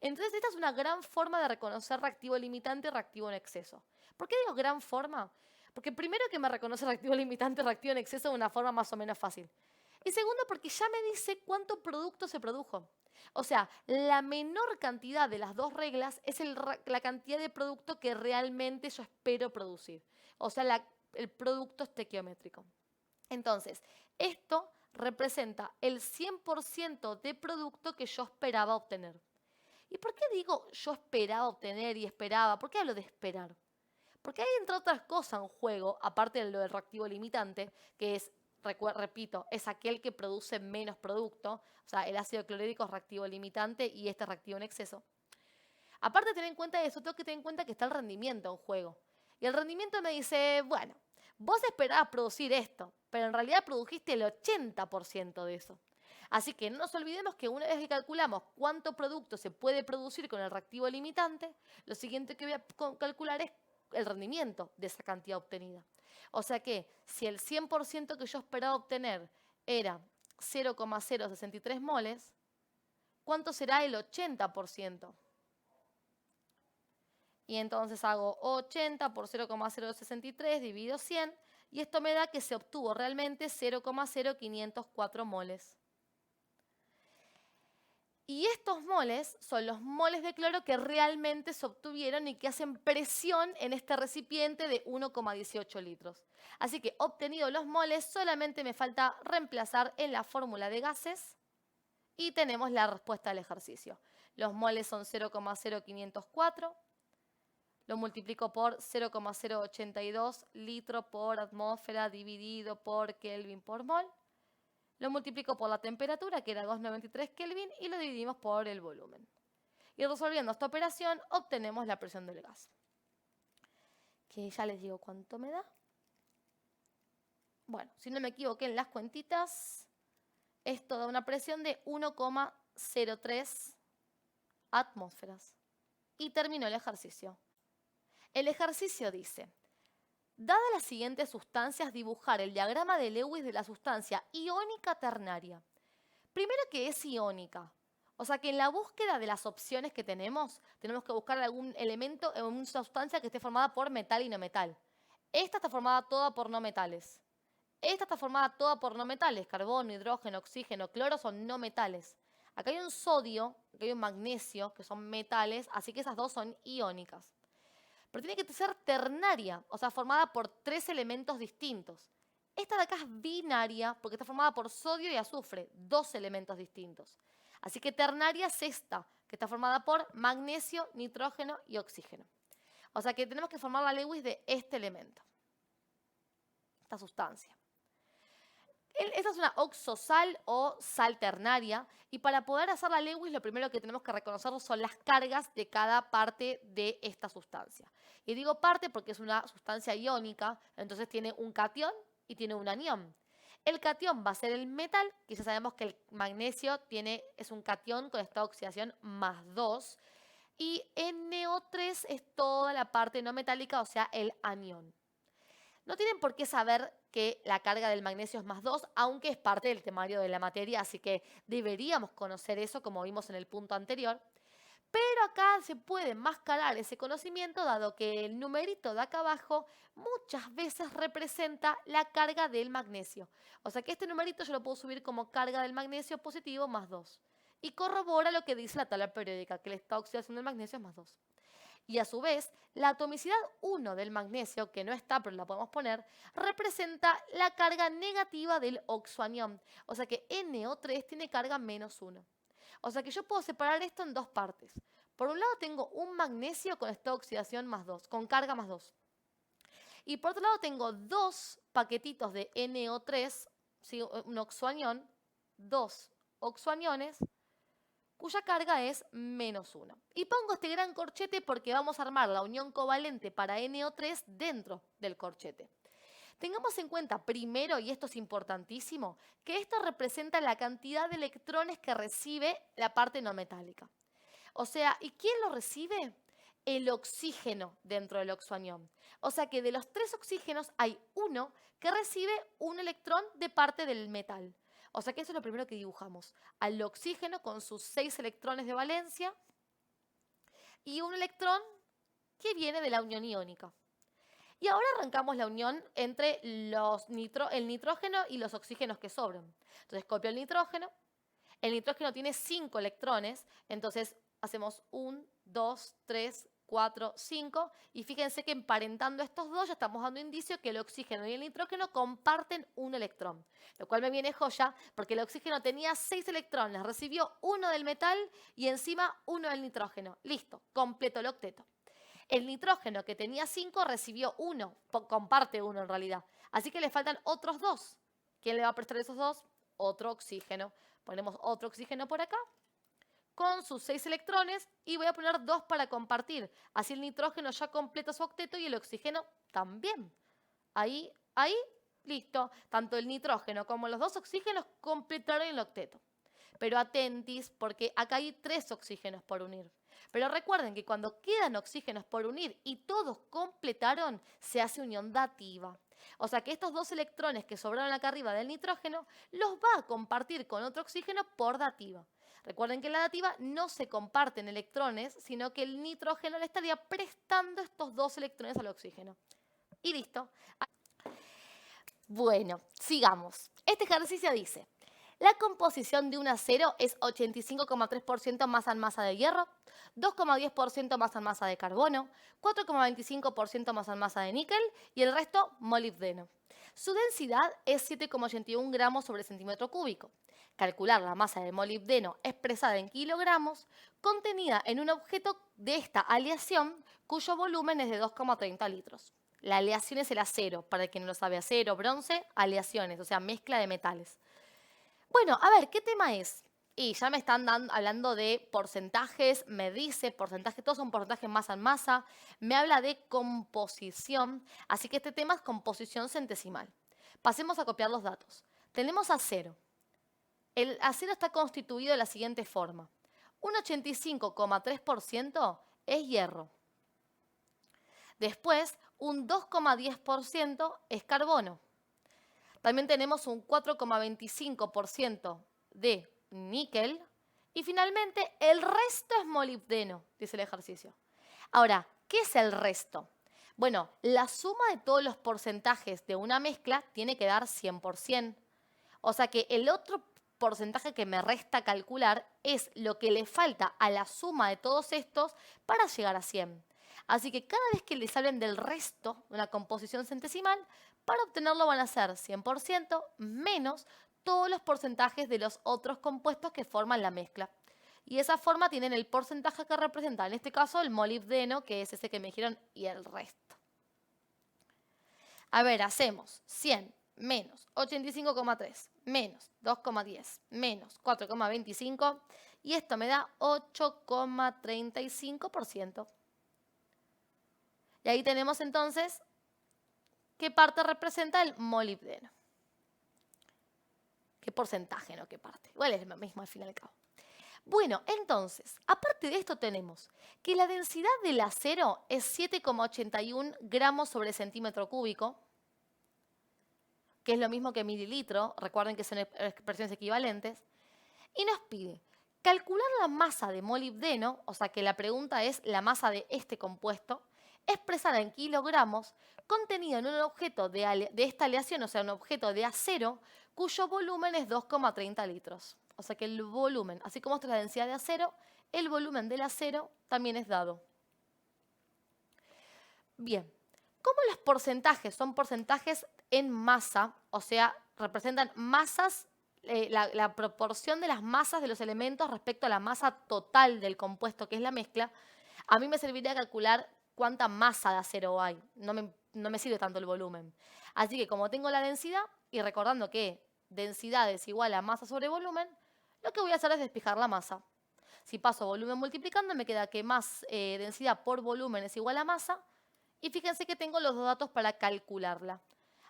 Entonces, esta es una gran forma de reconocer reactivo limitante y reactivo en exceso. ¿Por qué digo gran forma? Porque primero que me reconoce reactivo limitante y reactivo en exceso de una forma más o menos fácil. Y segundo, porque ya me dice cuánto producto se produjo. O sea, la menor cantidad de las dos reglas es la cantidad de producto que realmente yo espero producir. O sea, el producto estequiométrico. Entonces, esto representa el 100% de producto que yo esperaba obtener. ¿Y por qué digo yo esperaba obtener y esperaba? ¿Por qué hablo de esperar? Porque hay, entre otras cosas, en juego, aparte de lo del reactivo limitante, que es, repito, es aquel que produce menos producto, o sea, el ácido clorhídrico es reactivo limitante y este es reactivo en exceso. Aparte de tener en cuenta eso, tengo que tener en cuenta que está el rendimiento en juego. Y el rendimiento me dice, bueno, vos esperabas producir esto, pero en realidad produjiste el 80% de eso. Así que no nos olvidemos que una vez que calculamos cuánto producto se puede producir con el reactivo limitante, lo siguiente que voy a calcular es el rendimiento de esa cantidad obtenida. O sea que si el 100% que yo esperaba obtener era 0,063 moles, ¿cuánto será el 80%? Y entonces hago 80 por 0,063 dividido 100 y esto me da que se obtuvo realmente 0,0504 moles. Y estos moles son los moles de cloro que realmente se obtuvieron y que hacen presión en este recipiente de 1,18 litros. Así que obtenidos los moles, solamente me falta reemplazar en la fórmula de gases y tenemos la respuesta al ejercicio. Los moles son 0,0504. Lo multiplico por 0,082 litro por atmósfera dividido por Kelvin por mol. Lo multiplico por la temperatura, que era 293 Kelvin, y lo dividimos por el volumen. Y resolviendo esta operación, obtenemos la presión del gas. Que ya les digo cuánto me da. Bueno, si no me equivoqué en las cuentitas, esto da una presión de 1,03 atmósferas. Y terminó el ejercicio. El ejercicio dice, dadas las siguientes sustancias, dibujar el diagrama de Lewis de la sustancia iónica ternaria. Primero, que es iónica. O sea que en la búsqueda de las opciones que tenemos que buscar algún elemento en una sustancia que esté formada por metal y no metal. Esta está formada toda por no metales. Esta está formada toda por no metales. Carbono, hidrógeno, oxígeno, cloro son no metales. Acá hay un sodio, acá hay un magnesio, que son metales, así que esas dos son iónicas. Pero tiene que ser ternaria, o sea, formada por tres elementos distintos. Esta de acá es binaria porque está formada por sodio y azufre, dos elementos distintos. Así que ternaria es esta, que está formada por magnesio, nitrógeno y oxígeno. O sea que tenemos que formar la Lewis de este elemento, esta sustancia. Esta es una oxosal o sal ternaria y para poder hacer la Lewis lo primero que tenemos que reconocer son las cargas de cada parte de esta sustancia. Y digo parte porque es una sustancia iónica, entonces tiene un catión y tiene un anión. El catión va a ser el metal, que ya sabemos que el magnesio es un catión con esta oxidación +2. Y NO3 es toda la parte no metálica, o sea, el anión. No tienen por qué saber que la carga del magnesio es +2, aunque es parte del temario de la materia, así que deberíamos conocer eso como vimos en el punto anterior. Pero acá se puede enmascarar ese conocimiento dado que el numerito de acá abajo muchas veces representa la carga del magnesio. O sea que este numerito yo lo puedo subir como carga del magnesio positivo +2. Y corrobora lo que dice la tabla periódica, que la oxidación del magnesio es +2. Y a su vez, la atomicidad 1 del magnesio, que no está pero la podemos poner, representa la carga negativa del oxoanión. O sea que NO3 tiene carga -1. O sea que yo puedo separar esto en dos partes. Por un lado tengo un magnesio con esta oxidación +2, con carga +2. Y por otro lado tengo dos paquetitos de NO3, ¿sí? Un oxoanión, dos oxoaniones, cuya carga es -1. Y pongo este gran corchete porque vamos a armar la unión covalente para NO3 dentro del corchete. Tengamos en cuenta primero, y esto es importantísimo, que esto representa la cantidad de electrones que recibe la parte no metálica. O sea, ¿y quién lo recibe? El oxígeno dentro del oxoanión. O sea que de los 3 oxígenos hay uno que recibe un electrón de parte del metal. O sea que eso es lo primero que dibujamos. Al oxígeno con sus 6 electrones de valencia y un electrón que viene de la unión iónica. Y ahora arrancamos la unión entre el nitrógeno y los oxígenos que sobran. Entonces copio el nitrógeno tiene 5 electrones, entonces hacemos 1, 2, 3, 4, 5, y fíjense que emparentando estos dos ya estamos dando indicio que el oxígeno y el nitrógeno comparten un electrón, lo cual me viene joya porque el oxígeno tenía 6 electrones, recibió uno del metal y encima uno del nitrógeno. Listo, completo el octeto. El nitrógeno que tenía 5 recibió uno, comparte uno en realidad, así que le faltan otros 2. ¿Quién le va a prestar esos 2? Otro oxígeno. Ponemos otro oxígeno por acá con sus 6 electrones y voy a poner 2 para compartir. Así el nitrógeno ya completa su octeto y el oxígeno también. Ahí, listo. Tanto el nitrógeno como los 2 oxígenos completaron el octeto. Pero atentis, porque acá hay 3 oxígenos por unir. Pero recuerden que cuando quedan oxígenos por unir y todos completaron, se hace unión dativa. O sea que estos 2 electrones que sobraron acá arriba del nitrógeno los va a compartir con otro oxígeno por dativa. Recuerden que en la dativa no se comparten electrones, sino que el nitrógeno le estaría prestando estos 2 electrones al oxígeno. Y listo. Bueno, sigamos. Este ejercicio dice: la composición de un acero es 85,3% masa en masa de hierro, 2,10% masa en masa de carbono, 4,25% masa en masa de níquel y el resto molibdeno. Su densidad es 7,81 gramos sobre centímetro cúbico. Calcular la masa de molibdeno expresada en kilogramos contenida en un objeto de esta aleación cuyo volumen es de 2,30 litros. La aleación es el acero, para quien no lo sabe, acero, bronce, aleaciones, o sea, mezcla de metales. Bueno, a ver, ¿qué tema es? Y ya me están hablando de porcentajes, me dice porcentaje, todos son porcentajes masa en masa, me habla de composición, así que este tema es composición centesimal. Pasemos a copiar los datos. Tenemos acero. El acero está constituido de la siguiente forma. Un 85,3% es hierro. Después, un 2,10% es carbono. También tenemos un 4,25% de níquel. Y finalmente, el resto es molibdeno, dice el ejercicio. Ahora, ¿qué es el resto? Bueno, la suma de todos los porcentajes de una mezcla tiene que dar 100%. O sea que el otro porcentaje que me resta calcular es lo que le falta a la suma de todos estos para llegar a 100. Así que cada vez que les hablen del resto de una composición centesimal, para obtenerlo van a ser 100% menos todos los porcentajes de los otros compuestos que forman la mezcla. Y de esa forma tienen el porcentaje que representa, en este caso, el molibdeno, que es ese que me dijeron, y el resto. A ver, hacemos 100 menos 85,3 menos 2,10 menos 4,25 y esto me da 8,35%. Y ahí tenemos entonces qué parte representa el molibdeno. ¿Qué porcentaje, no qué parte? Igual es lo mismo al fin y al cabo. Bueno, entonces, aparte de esto tenemos que la densidad del acero es 7,81 gramos sobre centímetro cúbico, que es lo mismo que mililitro, recuerden que son expresiones equivalentes, y nos pide calcular la masa de molibdeno, o sea que la pregunta es la masa de este compuesto, expresada en kilogramos, contenido en un objeto de esta aleación, o sea, un objeto de acero, cuyo volumen es 2,30 litros. O sea que el volumen, así como esta es la densidad de acero, el volumen del acero también es dado. Bien, ¿cómo los porcentajes son porcentajes en masa? O sea, representan masas, la proporción de las masas de los elementos respecto a la masa total del compuesto, que es la mezcla. A mí me serviría calcular cuánta masa de acero hay. No me sirve tanto el volumen. Así que como tengo la densidad, y recordando que densidad es igual a masa sobre volumen, lo que voy a hacer es despejar la masa. Si paso volumen multiplicando, me queda que más densidad por volumen es igual a masa. Y fíjense que tengo los dos datos para calcularla.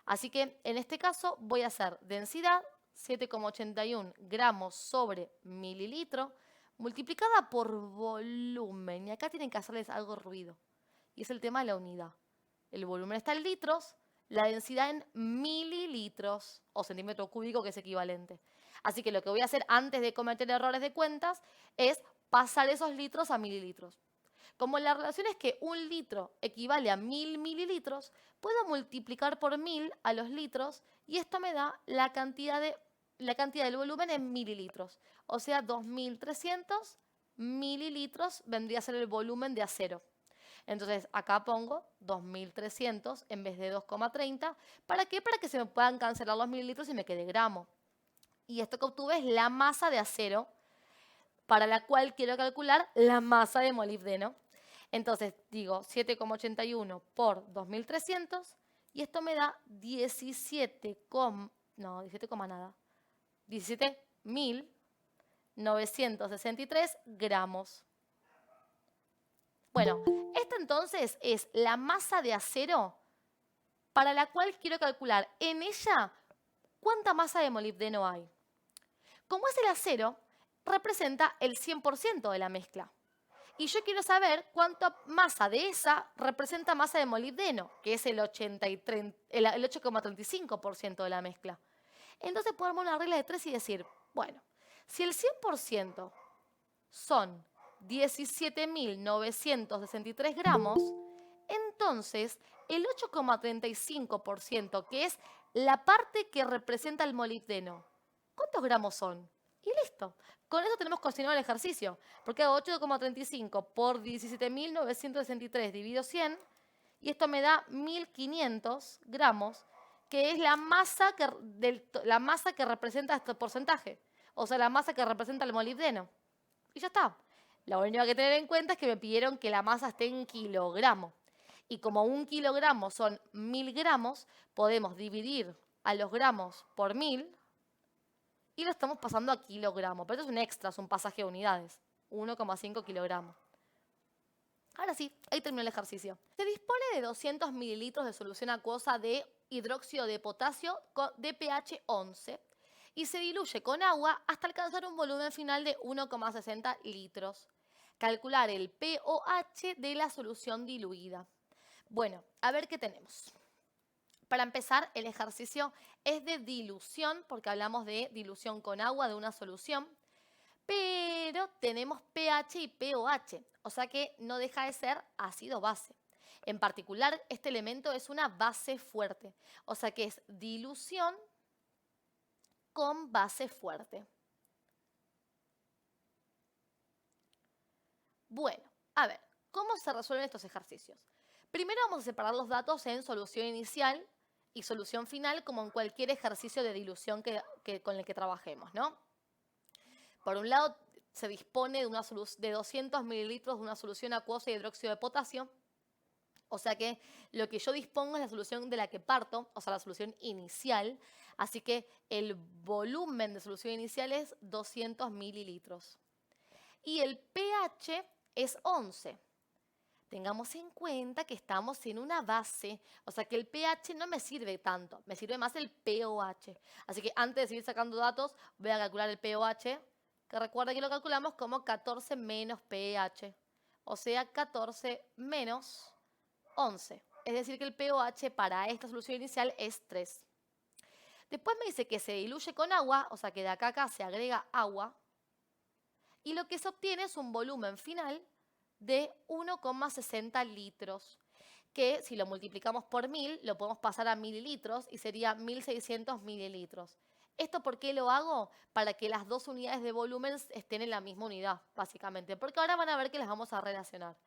Así que en este caso voy a hacer densidad 7,81 gramos sobre mililitro multiplicada por volumen. Y acá tienen que hacerles algo ruido. Y es el tema de la unidad. El volumen está en litros, la densidad en mililitros o centímetro cúbico, que es equivalente. Así que lo que voy a hacer antes de cometer errores de cuentas es pasar esos litros a mililitros. Como la relación es que un litro equivale a 1000 mililitros, puedo multiplicar por 1000 a los litros y esto me da la cantidad del volumen en mililitros. O sea, 2300 mililitros vendría a ser el volumen de acero. Entonces acá pongo 2300 en vez de 2,30. ¿Para qué? Para que se me puedan cancelar los mililitros y me quede gramo. Y esto que obtuve es la masa de acero para la cual quiero calcular la masa de molibdeno. Entonces digo 7,81 por 2300 y esto me da 17.963 gramos. Bueno, esta entonces es la masa de acero para la cual quiero calcular en ella cuánta masa de molibdeno hay. Como es el acero, representa el 100% de la mezcla. Y yo quiero saber cuánta masa de esa representa masa de molibdeno, que es el 8,35% de la mezcla. Entonces puedo armar una regla de 3 y decir, bueno, si el 100% son 17.963 gramos, entonces el 8,35%, que es la parte que representa el molibdeno, ¿cuántos gramos son? Y listo. Con eso tenemos cocinado el ejercicio, porque hago 8,35 por 17.963 dividido 100, y esto me da 1.500 gramos, que es la masa que representa este porcentaje, o sea, la masa que representa el molibdeno. Y ya está. Lo único que tener en cuenta es que me pidieron que la masa esté en kilogramo. Y como 1 kilogramo son 1000 gramos, podemos dividir a los gramos por 1000 y lo estamos pasando a kilogramo. Pero esto es un extra, es un pasaje de unidades. 1,5 kilogramos. Ahora sí, ahí terminó el ejercicio. Se dispone de 200 mililitros de solución acuosa de hidróxido de potasio de pH 11 y se diluye con agua hasta alcanzar un volumen final de 1,60 litros. Calcular el pOH de la solución diluida. Bueno, a ver qué tenemos. Para empezar, el ejercicio es de dilución, porque hablamos de dilución con agua de una solución, pero tenemos pH y pOH, o sea que no deja de ser ácido-base. En particular, este elemento es una base fuerte, o sea que es dilución con base fuerte. Bueno, a ver, ¿cómo se resuelven estos ejercicios? Primero vamos a separar los datos en solución inicial y solución final, como en cualquier ejercicio de dilución con el que trabajemos, ¿no? Por un lado, se dispone de 200 mililitros de una solución acuosa de hidróxido de potasio. O sea que lo que yo dispongo es la solución de la que parto, o sea, la solución inicial. Así que el volumen de solución inicial es 200 mililitros. Y el pH es 11. Tengamos en cuenta que estamos en una base, o sea que el pH no me sirve tanto, me sirve más el pOH. Así que antes de seguir sacando datos, voy a calcular el pOH, que recuerda que lo calculamos como 14 menos pH, o sea 14 menos 11. Es decir que el pOH para esta solución inicial es 3. Después me dice que se diluye con agua, o sea que de acá a acá se agrega agua, y lo que se obtiene es un volumen final de 1,60 litros, que si lo multiplicamos por 1000 lo podemos pasar a mililitros y sería 1600 mililitros. ¿Esto por qué lo hago? Para que las dos unidades de volumen estén en la misma unidad, básicamente, porque ahora van a ver que las vamos a relacionar.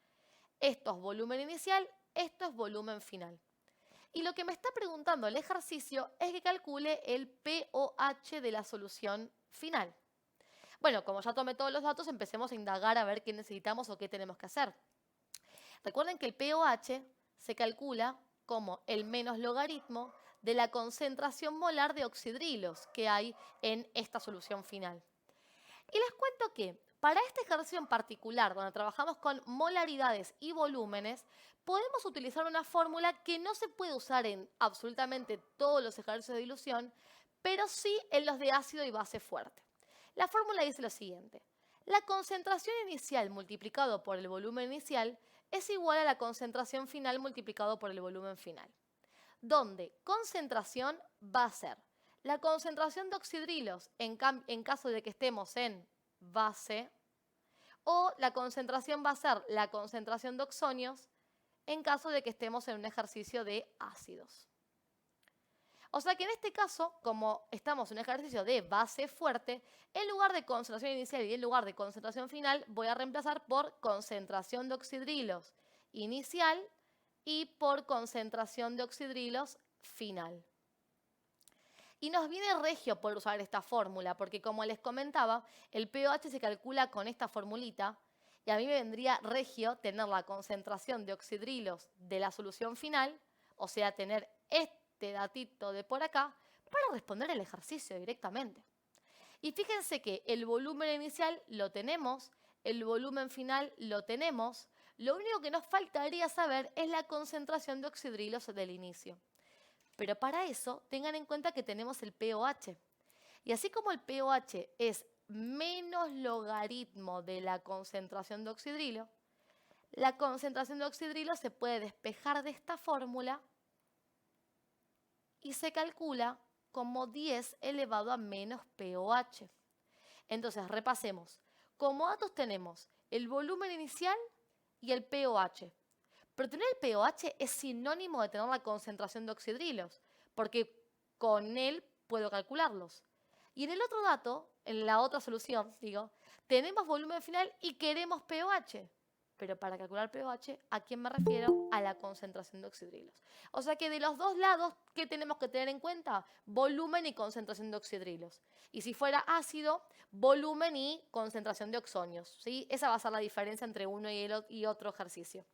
Esto es volumen inicial, esto es volumen final. Y lo que me está preguntando el ejercicio es que calcule el pOH de la solución final. Bueno, como ya tomé todos los datos, empecemos a indagar a ver qué necesitamos o qué tenemos que hacer. Recuerden que el pOH se calcula como el menos logaritmo de la concentración molar de oxidrilos que hay en esta solución final. Y les cuento que Para este ejercicio en particular, donde trabajamos con molaridades y volúmenes, podemos utilizar una fórmula que no se puede usar en absolutamente todos los ejercicios de dilución, pero sí en los de ácido y base fuerte. La fórmula dice lo siguiente. La concentración inicial multiplicado por el volumen inicial es igual a la concentración final multiplicado por el volumen final, donde concentración va a ser la concentración de oxidrilos en caso de que estemos en base, o la concentración va a ser la concentración de oxonios en caso de que estemos en un ejercicio de ácidos. O sea que en este caso, como estamos en un ejercicio de base fuerte, en lugar de concentración inicial y en lugar de concentración final, voy a reemplazar por concentración de oxidrilos inicial y por concentración de oxidrilos final. Y nos viene regio por usar esta fórmula, porque como les comentaba, el pH se calcula con esta formulita, y a mí me vendría regio tener la concentración de oxidrilos de la solución final, o sea, tener este datito de por acá, para responder el ejercicio directamente. Y fíjense que el volumen inicial lo tenemos, el volumen final lo tenemos, lo único que nos faltaría saber es la concentración de oxidrilos del inicio. Pero para eso tengan en cuenta que tenemos el pOH. Y así como el pOH es menos logaritmo de la concentración de oxidrilo, la concentración de oxidrilo se puede despejar de esta fórmula y se calcula como 10 elevado a menos pOH. Entonces, repasemos. Como datos tenemos el volumen inicial y el pOH. Pero tener el pOH es sinónimo de tener la concentración de oxidrilos, porque con él puedo calcularlos. Y en el otro dato, en la otra solución, tenemos volumen final y queremos pOH. Pero para calcular pOH, ¿a quién me refiero? A la concentración de oxidrilos. O sea que de los dos lados, ¿qué tenemos que tener en cuenta? Volumen y concentración de oxidrilos. Y si fuera ácido, volumen y concentración de oxonios, ¿sí? Esa va a ser la diferencia entre uno y otro ejercicio.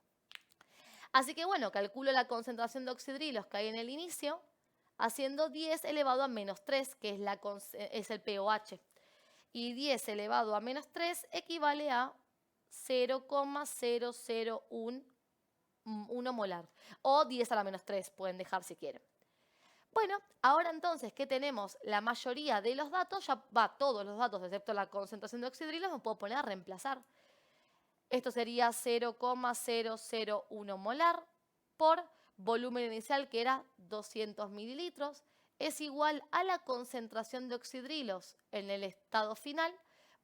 Así que bueno, calculo la concentración de oxidrilos que hay en el inicio, haciendo 10 elevado a menos 3, que es el pOH. Y 10 elevado a menos 3 equivale a 0,001 molar. O 10 a la menos 3, pueden dejar si quieren. Bueno, ahora entonces que tenemos la mayoría de los datos, ya va todos los datos excepto la concentración de oxidrilos, me puedo poner a reemplazar. Esto sería 0,001 molar por volumen inicial, que era 200 mililitros, es igual a la concentración de oxidrilos en el estado final,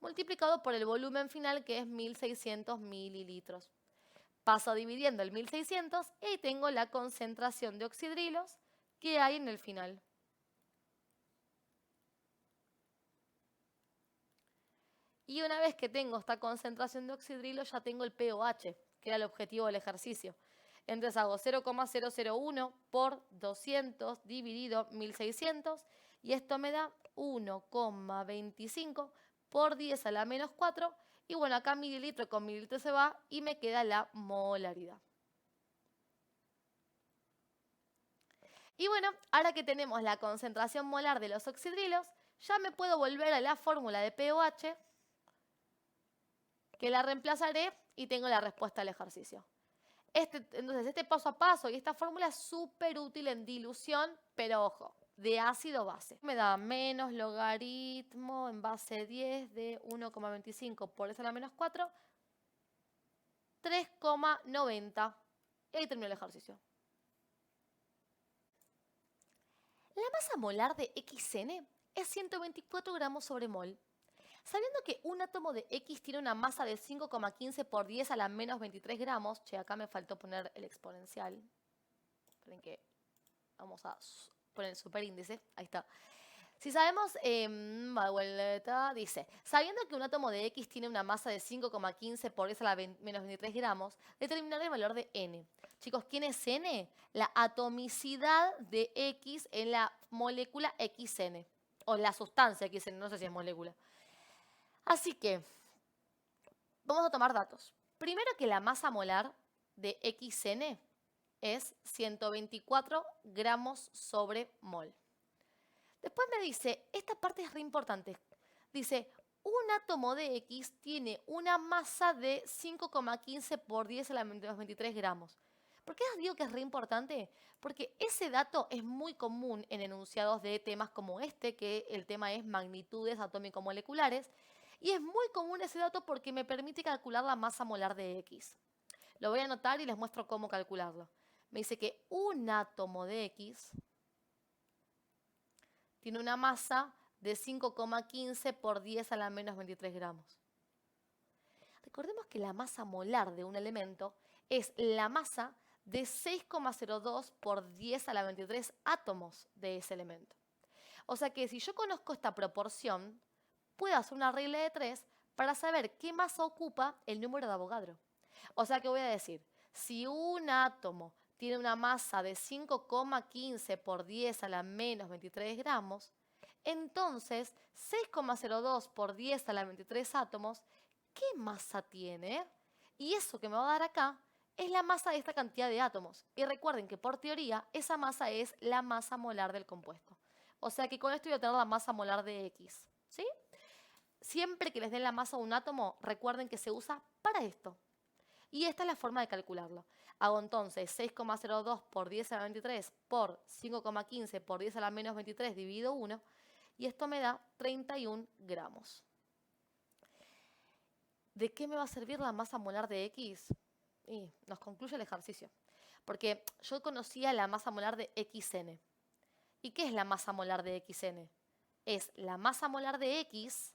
multiplicado por el volumen final, que es 1600 mililitros. Paso dividiendo el 1600 y tengo la concentración de oxidrilos que hay en el final. Y una vez que tengo esta concentración de oxidrilo, ya tengo el pOH, que era el objetivo del ejercicio. Entonces hago 0,001 por 200 dividido 1600 y esto me da 1,25 por 10 a la menos 4. Y bueno, acá mililitro con mililitro se va y me queda la molaridad. Y bueno, ahora que tenemos la concentración molar de los oxidrilos, ya me puedo volver a la fórmula de pOH, que la reemplazaré y tengo la respuesta al ejercicio. Entonces, este paso a paso y esta fórmula es súper útil en dilución, pero ojo, de ácido-base. Me da menos logaritmo en base 10 de 1,25 por 10 a la menos 4, 3,90. Y ahí terminó el ejercicio. La masa molar de XN es 124 gramos sobre mol. Sabiendo que un átomo de X tiene una masa de 5,15 por 10 a la menos 23 gramos, acá me faltó poner el exponencial. Esperen que vamos a poner el superíndice, ahí está. Si sabemos, dice, sabiendo que un átomo de X tiene una masa de 5,15 por 10 a la menos 23 gramos, determinar el valor de N. Chicos, ¿quién es N? La atomicidad de X en la molécula XN, o la sustancia XN, no sé si es molécula. Así que vamos a tomar datos. Primero que la masa molar de XN es 124 gramos sobre mol. Después me dice, esta parte es re importante, dice un átomo de X tiene una masa de 5,15 por 10 a la menos 23 gramos. ¿Por qué os digo que es re importante? Porque ese dato es muy común en enunciados de temas como este, que el tema es magnitudes atómico-moleculares, y es muy común ese dato porque me permite calcular la masa molar de X. Lo voy a anotar y les muestro cómo calcularlo. Me dice que un átomo de X tiene una masa de 5,15 por 10 a la menos 23 gramos. Recordemos que la masa molar de un elemento es la masa de 6,02 por 10 a la 23 átomos de ese elemento. O sea que si yo conozco esta proporción, puedo hacer una regla de 3 para saber qué masa ocupa el número de Avogadro. O sea que voy a decir, si un átomo tiene una masa de 5,15 por 10 a la menos 23 gramos, entonces 6,02 por 10 a la 23 átomos, ¿qué masa tiene? Y eso que me va a dar acá es la masa de esta cantidad de átomos. Y recuerden que por teoría esa masa es la masa molar del compuesto. O sea que con esto voy a tener la masa molar de X. ¿Sí? Siempre que les den la masa a un átomo, recuerden que se usa para esto. Y esta es la forma de calcularlo. Hago entonces 6,02 por 10 a la 23 por 5,15 por 10 a la menos 23 dividido 1. Y esto me da 31 gramos. ¿De qué me va a servir la masa molar de X? Y nos concluye el ejercicio. Porque yo conocía la masa molar de XN. ¿Y qué es la masa molar de XN? Es la masa molar de X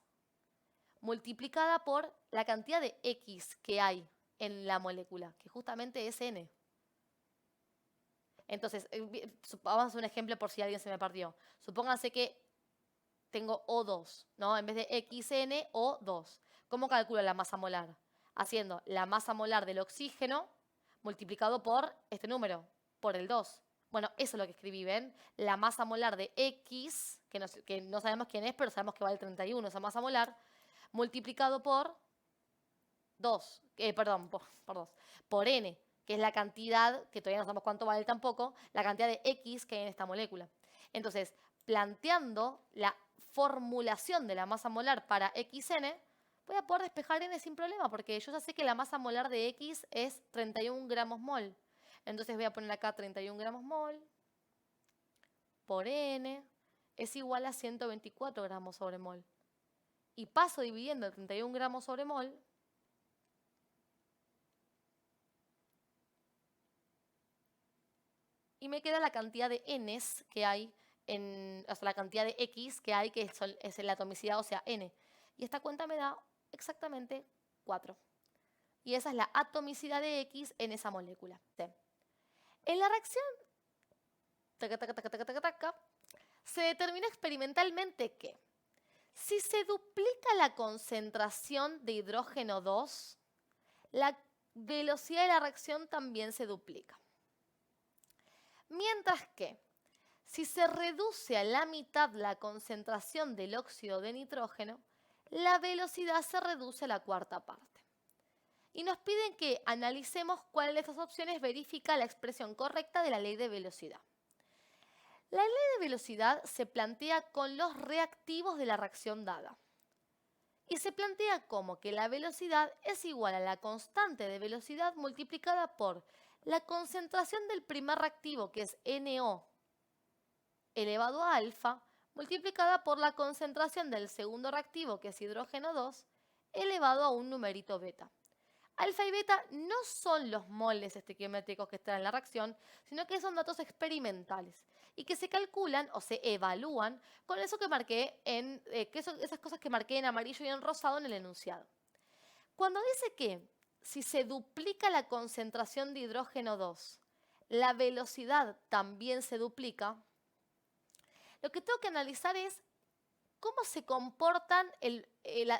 multiplicada por la cantidad de X que hay en la molécula, que justamente es N. Entonces, vamos a hacer un ejemplo por si alguien se me perdió. Supónganse que tengo O2, ¿no? En vez de XN, O2. ¿Cómo calculo la masa molar? Haciendo la masa molar del oxígeno multiplicado por este número, por el 2. Bueno, eso es lo que escribí, ¿ven? La masa molar de X, que no sabemos quién es, pero sabemos que vale 31, esa masa molar, multiplicado por 2, por N, que es la cantidad, que todavía no sabemos cuánto vale tampoco, la cantidad de X que hay en esta molécula. Entonces, planteando la formulación de la masa molar para XN, voy a poder despejar N sin problema, porque yo ya sé que la masa molar de X es 31 gramos mol. Entonces voy a poner acá 31 gramos mol por N es igual a 124 gramos sobre mol. Y paso dividiendo el 31 gramos sobre mol y me queda la cantidad de Ns que hay, o sea, la cantidad de X que hay, que es la atomicidad, o sea, N. Y esta cuenta me da exactamente 4. Y esa es la atomicidad de X en esa molécula. En la reacción se determinó experimentalmente que si se duplica la concentración de hidrógeno 2, la velocidad de la reacción también se duplica. Mientras que si se reduce a la mitad la concentración del óxido de nitrógeno, la velocidad se reduce a la cuarta parte. Y nos piden que analicemos cuál de estas opciones verifica la expresión correcta de la ley de velocidad. La ley de velocidad se plantea con los reactivos de la reacción dada. Y se plantea como que la velocidad es igual a la constante de velocidad multiplicada por la concentración del primer reactivo, que es NO, elevado a alfa, multiplicada por la concentración del segundo reactivo, que es hidrógeno 2, elevado a un numerito beta. Alfa y beta no son los moles estequiométricos que están en la reacción, sino que son datos experimentales y que se calculan o se evalúan con eso que marqué esas cosas que marqué en amarillo y en rosado en el enunciado. Cuando dice que si se duplica la concentración de hidrógeno 2, la velocidad también se duplica, lo que tengo que analizar es cómo se comportan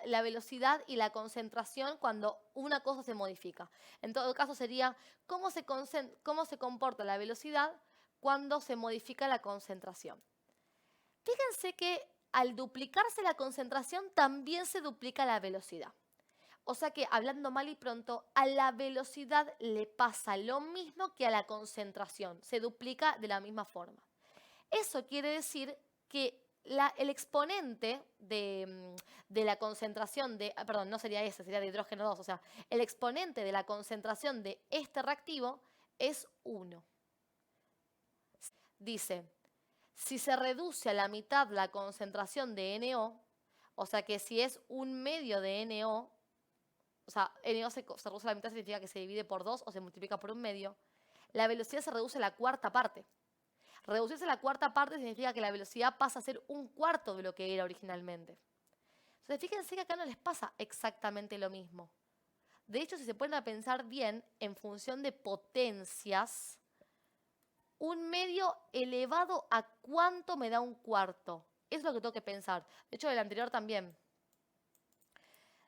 la velocidad y la concentración cuando una cosa se modifica. En todo caso sería cómo se comporta la velocidad cuando se modifica la concentración. Fíjense que al duplicarse la concentración también se duplica la velocidad. O sea que, hablando mal y pronto, a la velocidad le pasa lo mismo que a la concentración. Se duplica de la misma forma. Eso quiere decir que el exponente de la concentración de, perdón, no sería ese, sería de hidrógeno 2, o sea, el exponente de la concentración de este reactivo es 1. Dice, si se reduce a la mitad la concentración de NO, o sea que si es 1/2 de NO, o sea, NO se reduce a la mitad significa que se divide por 2 o se multiplica por 1/2, la velocidad se reduce a la cuarta parte. Reducirse a la cuarta parte significa que la velocidad pasa a ser 1/4 de lo que era originalmente. Entonces, fíjense que acá no les pasa exactamente lo mismo. De hecho, si se ponen a pensar bien, en función de potencias, 1/2 elevado a cuánto me da 1/4. Eso es lo que tengo que pensar. De hecho, el anterior también.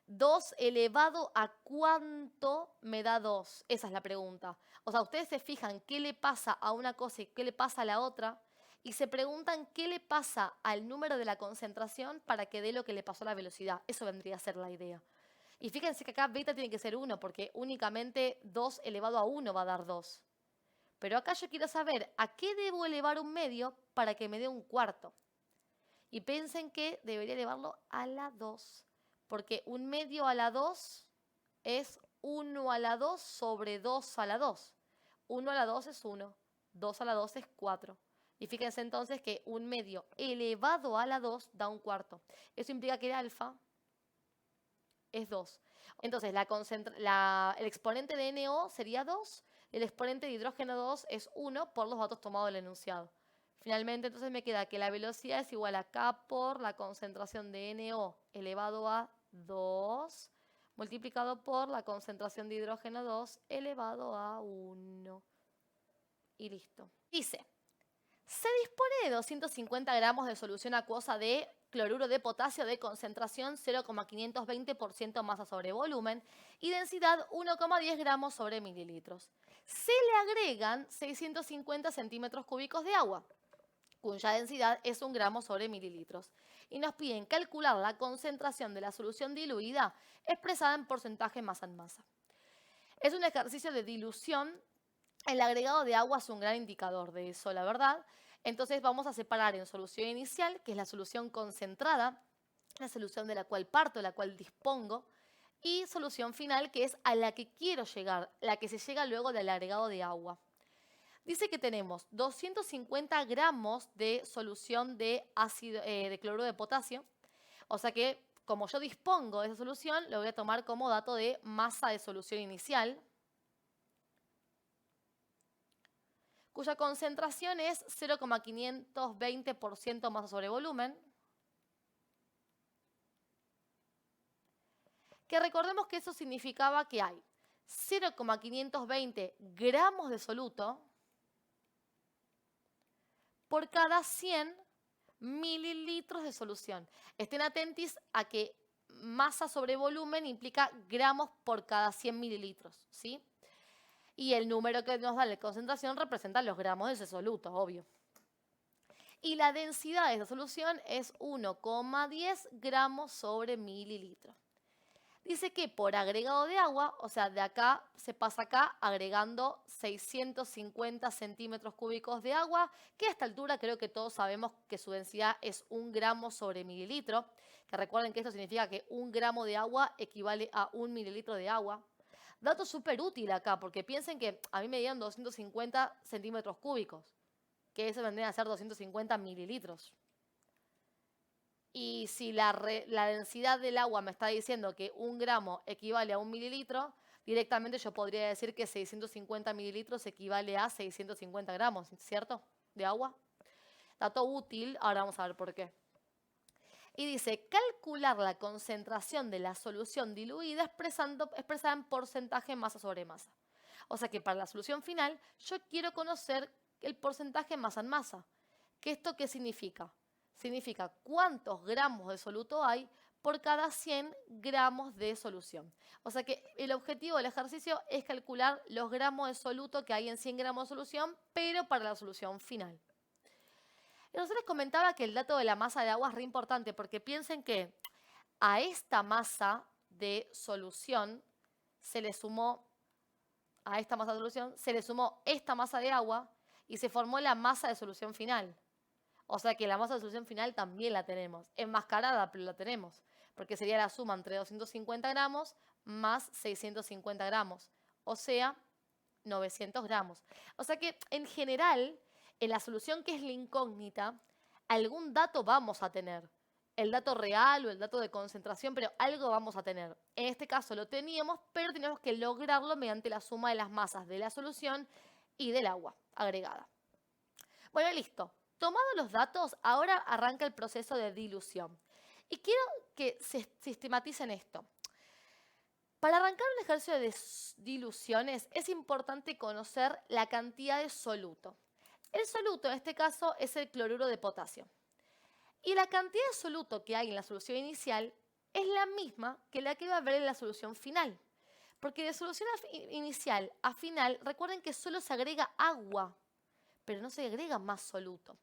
2 elevado a cuánto me da 2. Esa es la pregunta. O sea, ustedes se fijan qué le pasa a una cosa y qué le pasa a la otra, y se preguntan qué le pasa al número de la concentración para que dé lo que le pasó a la velocidad. Eso vendría a ser la idea. Y fíjense que acá beta tiene que ser 1, porque únicamente 2 elevado a 1 va a dar 2. Pero acá yo quiero saber a qué debo elevar 1/2 para que me dé 1/4. Y piensen que debería elevarlo a la 2. Porque 1/2 a la 2 es 1 a la 2 sobre 2 a la 2. 1 a la 2 es 1. 2 a la 2 es 4. Y fíjense entonces que 1/2 elevado a la 2 da 1/4. Eso implica que el alfa es 2. Entonces, el exponente de NO sería 2. El exponente de hidrógeno 2 es 1 por los datos tomados del enunciado. Finalmente, entonces me queda que la velocidad es igual a K por la concentración de NO elevado a 2 multiplicado por la concentración de hidrógeno 2 elevado a 1. Y listo. Dice, se dispone de 250 gramos de solución acuosa de cloruro de potasio de concentración 0,520% masa sobre volumen y densidad 1,10 gramos sobre mililitros. Se le agregan 650 centímetros cúbicos de agua, cuya densidad es 1 gramo sobre mililitros. Y nos piden calcular la concentración de la solución diluida expresada en porcentaje masa en masa. Es un ejercicio de dilución. El agregado de agua es un gran indicador de eso, la verdad. Entonces vamos a separar en solución inicial, que es la solución concentrada, la solución de la cual parto, de la cual dispongo, y solución final, que es a la que quiero llegar, la que se llega luego del agregado de agua. Dice que tenemos 250 gramos de solución de cloruro de potasio, o sea que como yo dispongo de esa solución, lo voy a tomar como dato de masa de solución inicial, cuya concentración es 0,520% masa sobre volumen, que recordemos que eso significaba que hay 0,520 gramos de soluto por cada 100 mililitros de solución. Estén atentos a que masa sobre volumen implica gramos por cada 100 mililitros, ¿sí? Y el número que nos da la concentración representa los gramos de ese soluto, obvio. Y la densidad de esa solución es 1,10 gramos sobre mililitro. Dice que por agregado de agua, o sea, de acá se pasa acá agregando 650 centímetros cúbicos de agua, que a esta altura creo que todos sabemos que su densidad es 1 gramo sobre mililitro, que recuerden que esto significa que 1 gramo de agua equivale a 1 mililitro de agua. Dato súper útil acá, porque piensen que a mí me dieron 250 centímetros cúbicos, que eso vendría a ser 250 mililitros. Y si la densidad del agua me está diciendo que 1 gramo equivale a 1 mililitro, directamente yo podría decir que 650 mililitros equivale a 650 gramos, ¿cierto? De agua. Dato útil, ahora vamos a ver por qué. Y dice, calcular la concentración de la solución diluida expresada en porcentaje masa sobre masa. O sea que para la solución final yo quiero conocer el porcentaje masa en masa. ¿Esto qué significa? Significa cuántos gramos de soluto hay por cada 100 gramos de solución. O sea que el objetivo del ejercicio es calcular los gramos de soluto que hay en 100 gramos de solución, pero para la solución final. Entonces les comentaba que el dato de la masa de agua es re importante porque piensen que a esta masa de solución se le sumó, a esta masa de solución se le sumó esta masa de agua y se formó la masa de solución final. O sea que la masa de solución final también la tenemos. Enmascarada, pero la tenemos. Porque sería la suma entre 250 gramos más 650 gramos. O sea, 900 gramos. O sea que en general, en la solución que es la incógnita, algún dato vamos a tener. El dato real o el dato de concentración, pero algo vamos a tener. En este caso lo teníamos, pero teníamos que lograrlo mediante la suma de las masas de la solución y del agua agregada. Bueno, listo. Tomados los datos, ahora arranca el proceso de dilución. Y quiero que se sistematicen esto. Para arrancar un ejercicio de diluciones es importante conocer la cantidad de soluto. El soluto en este caso es el cloruro de potasio. Y la cantidad de soluto que hay en la solución inicial es la misma que la que va a haber en la solución final. Porque de solución inicial a final, recuerden que solo se agrega agua, pero no se agrega más soluto.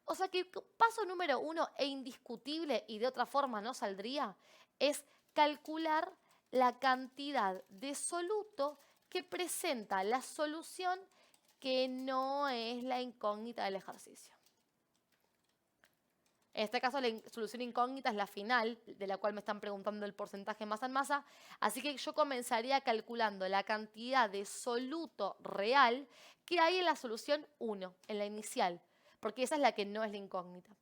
O sea que paso número 1 e indiscutible, y de otra forma no saldría, es calcular la cantidad de soluto que presenta la solución que no es la incógnita del ejercicio. En este caso, la solución incógnita es la final, de la cual me están preguntando el porcentaje masa en masa. Así que yo comenzaría calculando la cantidad de soluto real que hay en la solución 1, en la inicial, porque esa es la que no es la incógnita.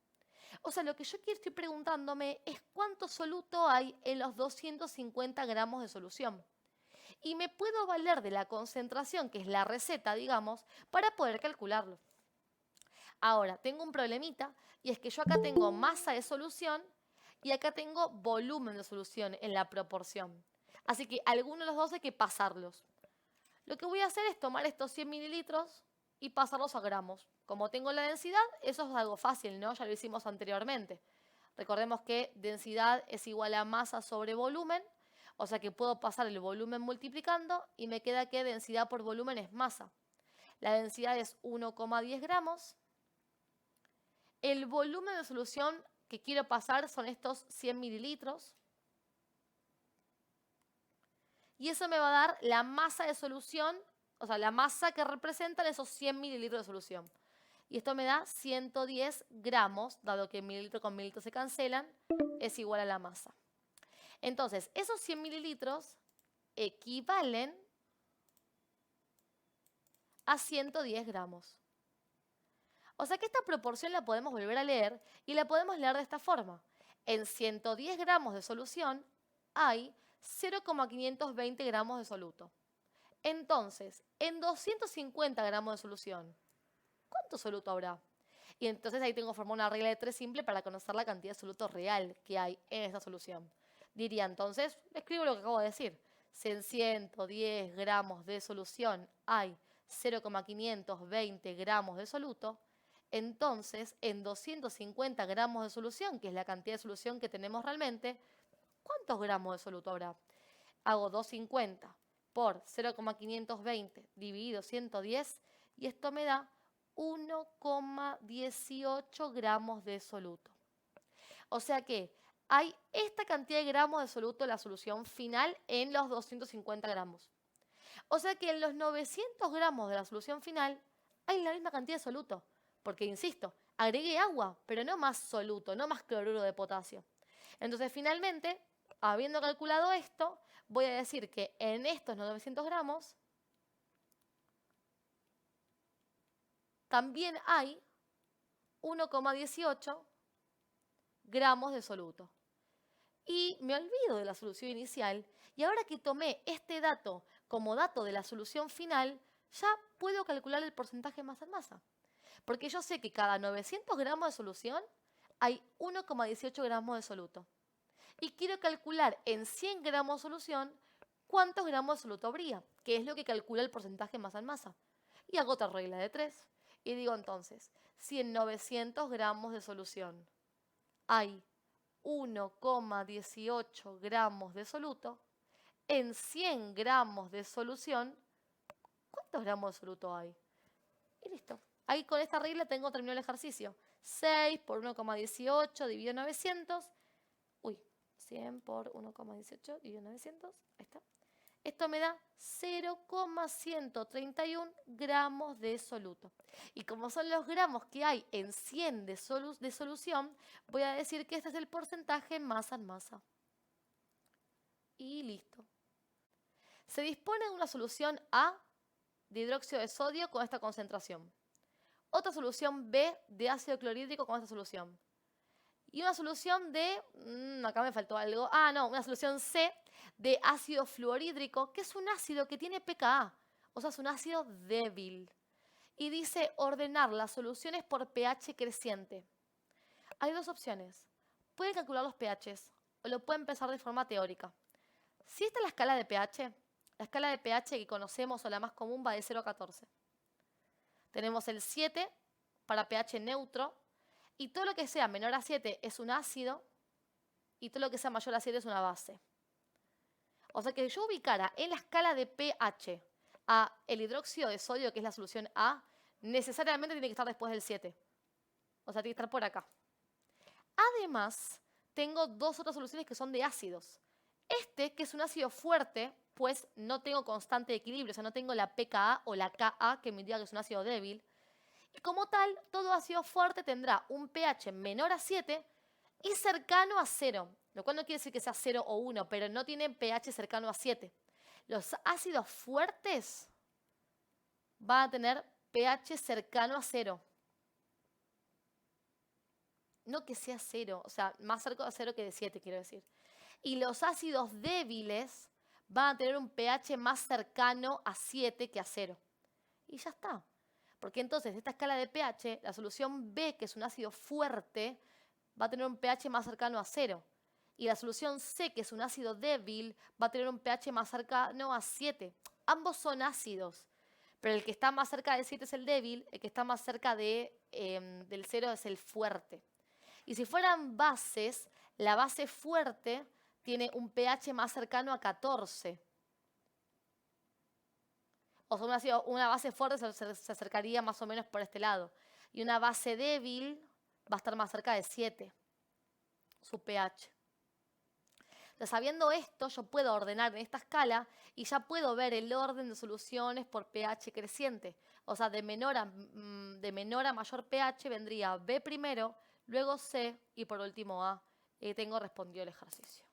O sea, lo que yo estoy preguntándome es cuánto soluto hay en los 250 gramos de solución. Y me puedo valer de la concentración, que es la receta, digamos, para poder calcularlo. Ahora, tengo un problemita, y es que yo acá tengo masa de solución y acá tengo volumen de solución en la proporción. Así que alguno de los dos hay que pasarlos. Lo que voy a hacer es tomar estos 100 mililitros y pasarlos a gramos. Como tengo la densidad, eso es algo fácil, ¿no? Ya lo hicimos anteriormente. Recordemos que densidad es igual a masa sobre volumen, o sea que puedo pasar el volumen multiplicando y me queda que densidad por volumen es masa. La densidad es 1,10 gramos. El volumen de solución que quiero pasar son estos 100 mililitros. Y eso me va a dar la masa de solución, o sea, la masa que representan esos 100 mililitros de solución. Y esto me da 110 gramos, dado que mililitro con mililitro se cancelan, es igual a la masa. Entonces, esos 100 mililitros equivalen a 110 gramos. O sea que esta proporción la podemos volver a leer y la podemos leer de esta forma. En 110 gramos de solución hay 0,520 gramos de soluto. Entonces, en 250 gramos de solución, ¿cuánto soluto habrá? Y entonces ahí tengo que formar una regla de 3 simple para conocer la cantidad de soluto real que hay en esta solución. Diría entonces, escribo lo que acabo de decir. Si en 110 gramos de solución hay 0,520 gramos de soluto, entonces en 250 gramos de solución, que es la cantidad de solución que tenemos realmente, ¿cuántos gramos de soluto habrá? Hago 250 por 0,520 dividido 110 y esto me da 1,18 gramos de soluto. O sea que hay esta cantidad de gramos de soluto en la solución final en los 250 gramos. O sea que en los 900 gramos de la solución final hay la misma cantidad de soluto. Porque, insisto, agregué agua, pero no más soluto, no más cloruro de potasio. Entonces, finalmente, habiendo calculado esto, voy a decir que en estos 900 gramos también hay 1,18 gramos de soluto. Y me olvido de la solución inicial, y ahora que tomé este dato como dato de la solución final, ya puedo calcular el porcentaje masa en masa. Porque yo sé que cada 900 gramos de solución hay 1,18 gramos de soluto. Y quiero calcular en 100 gramos de solución cuántos gramos de soluto habría, que es lo que calcula el porcentaje masa en masa. Y hago otra regla de 3. Y digo entonces, si en 900 gramos de solución hay 1,18 gramos de soluto, en 100 gramos de solución, ¿cuántos gramos de soluto hay? Y listo. Ahí con esta regla tengo terminado el ejercicio. 6 por 1,18 dividido 900. 100 por 1,18 dividido 900. Ahí está. Esto me da 0,131 gramos de soluto. Y como son los gramos que hay en 100 de solución, voy a decir que este es el porcentaje masa en masa. Y listo. Se dispone de una solución A de hidróxido de sodio con esta concentración. Otra solución B de ácido clorhídrico con esta solución. Y una solución de, acá me faltó algo, una solución C de ácido fluorhídrico, que es un ácido que tiene pKa, o sea, es un ácido débil. Y dice ordenar las soluciones por pH creciente. Hay dos opciones. Pueden calcular los pHs o lo pueden pensar de forma teórica. Si esta es la escala de pH que conocemos o la más común va de 0 a 14. Tenemos el 7 para pH neutro y todo lo que sea menor a 7 es un ácido y todo lo que sea mayor a 7 es una base. O sea que si yo ubicara en la escala de pH a el hidróxido de sodio, que es la solución A, necesariamente tiene que estar después del 7. O sea, tiene que estar por acá. Además, tengo dos otras soluciones que son de ácidos. Este, que es un ácido fuerte, pues no tengo constante de equilibrio, o sea, no tengo la pKa o la Ka, que me indica que es un ácido débil. Y como tal, todo ácido fuerte tendrá un pH menor a 7 y cercano a 0, lo cual no quiere decir que sea 0 o 1, pero no tienen pH cercano a 7. Los ácidos fuertes van a tener pH cercano a 0. No que sea 0, o sea, más cerca de 0 que de 7, quiero decir. Y los ácidos débiles van a tener un pH más cercano a 7 que a 0. Y ya está. Porque entonces, de esta escala de pH, la solución B, que es un ácido fuerte, va a tener un pH más cercano a 0. Y la solución C, que es un ácido débil, va a tener un pH más cercano a 7. Ambos son ácidos, pero el que está más cerca de 7 es el débil, el que está más cerca del 0 es el fuerte. Y si fueran bases, la base fuerte tiene un pH más cercano a 14. O sea, una base fuerte se acercaría más o menos por este lado. Y una base débil va a estar más cerca de 7, su pH. Entonces, sabiendo esto, yo puedo ordenar en esta escala y ya puedo ver el orden de soluciones por pH creciente. O sea, de menor a mayor pH vendría B primero, luego C y por último A. Y tengo respondido el ejercicio.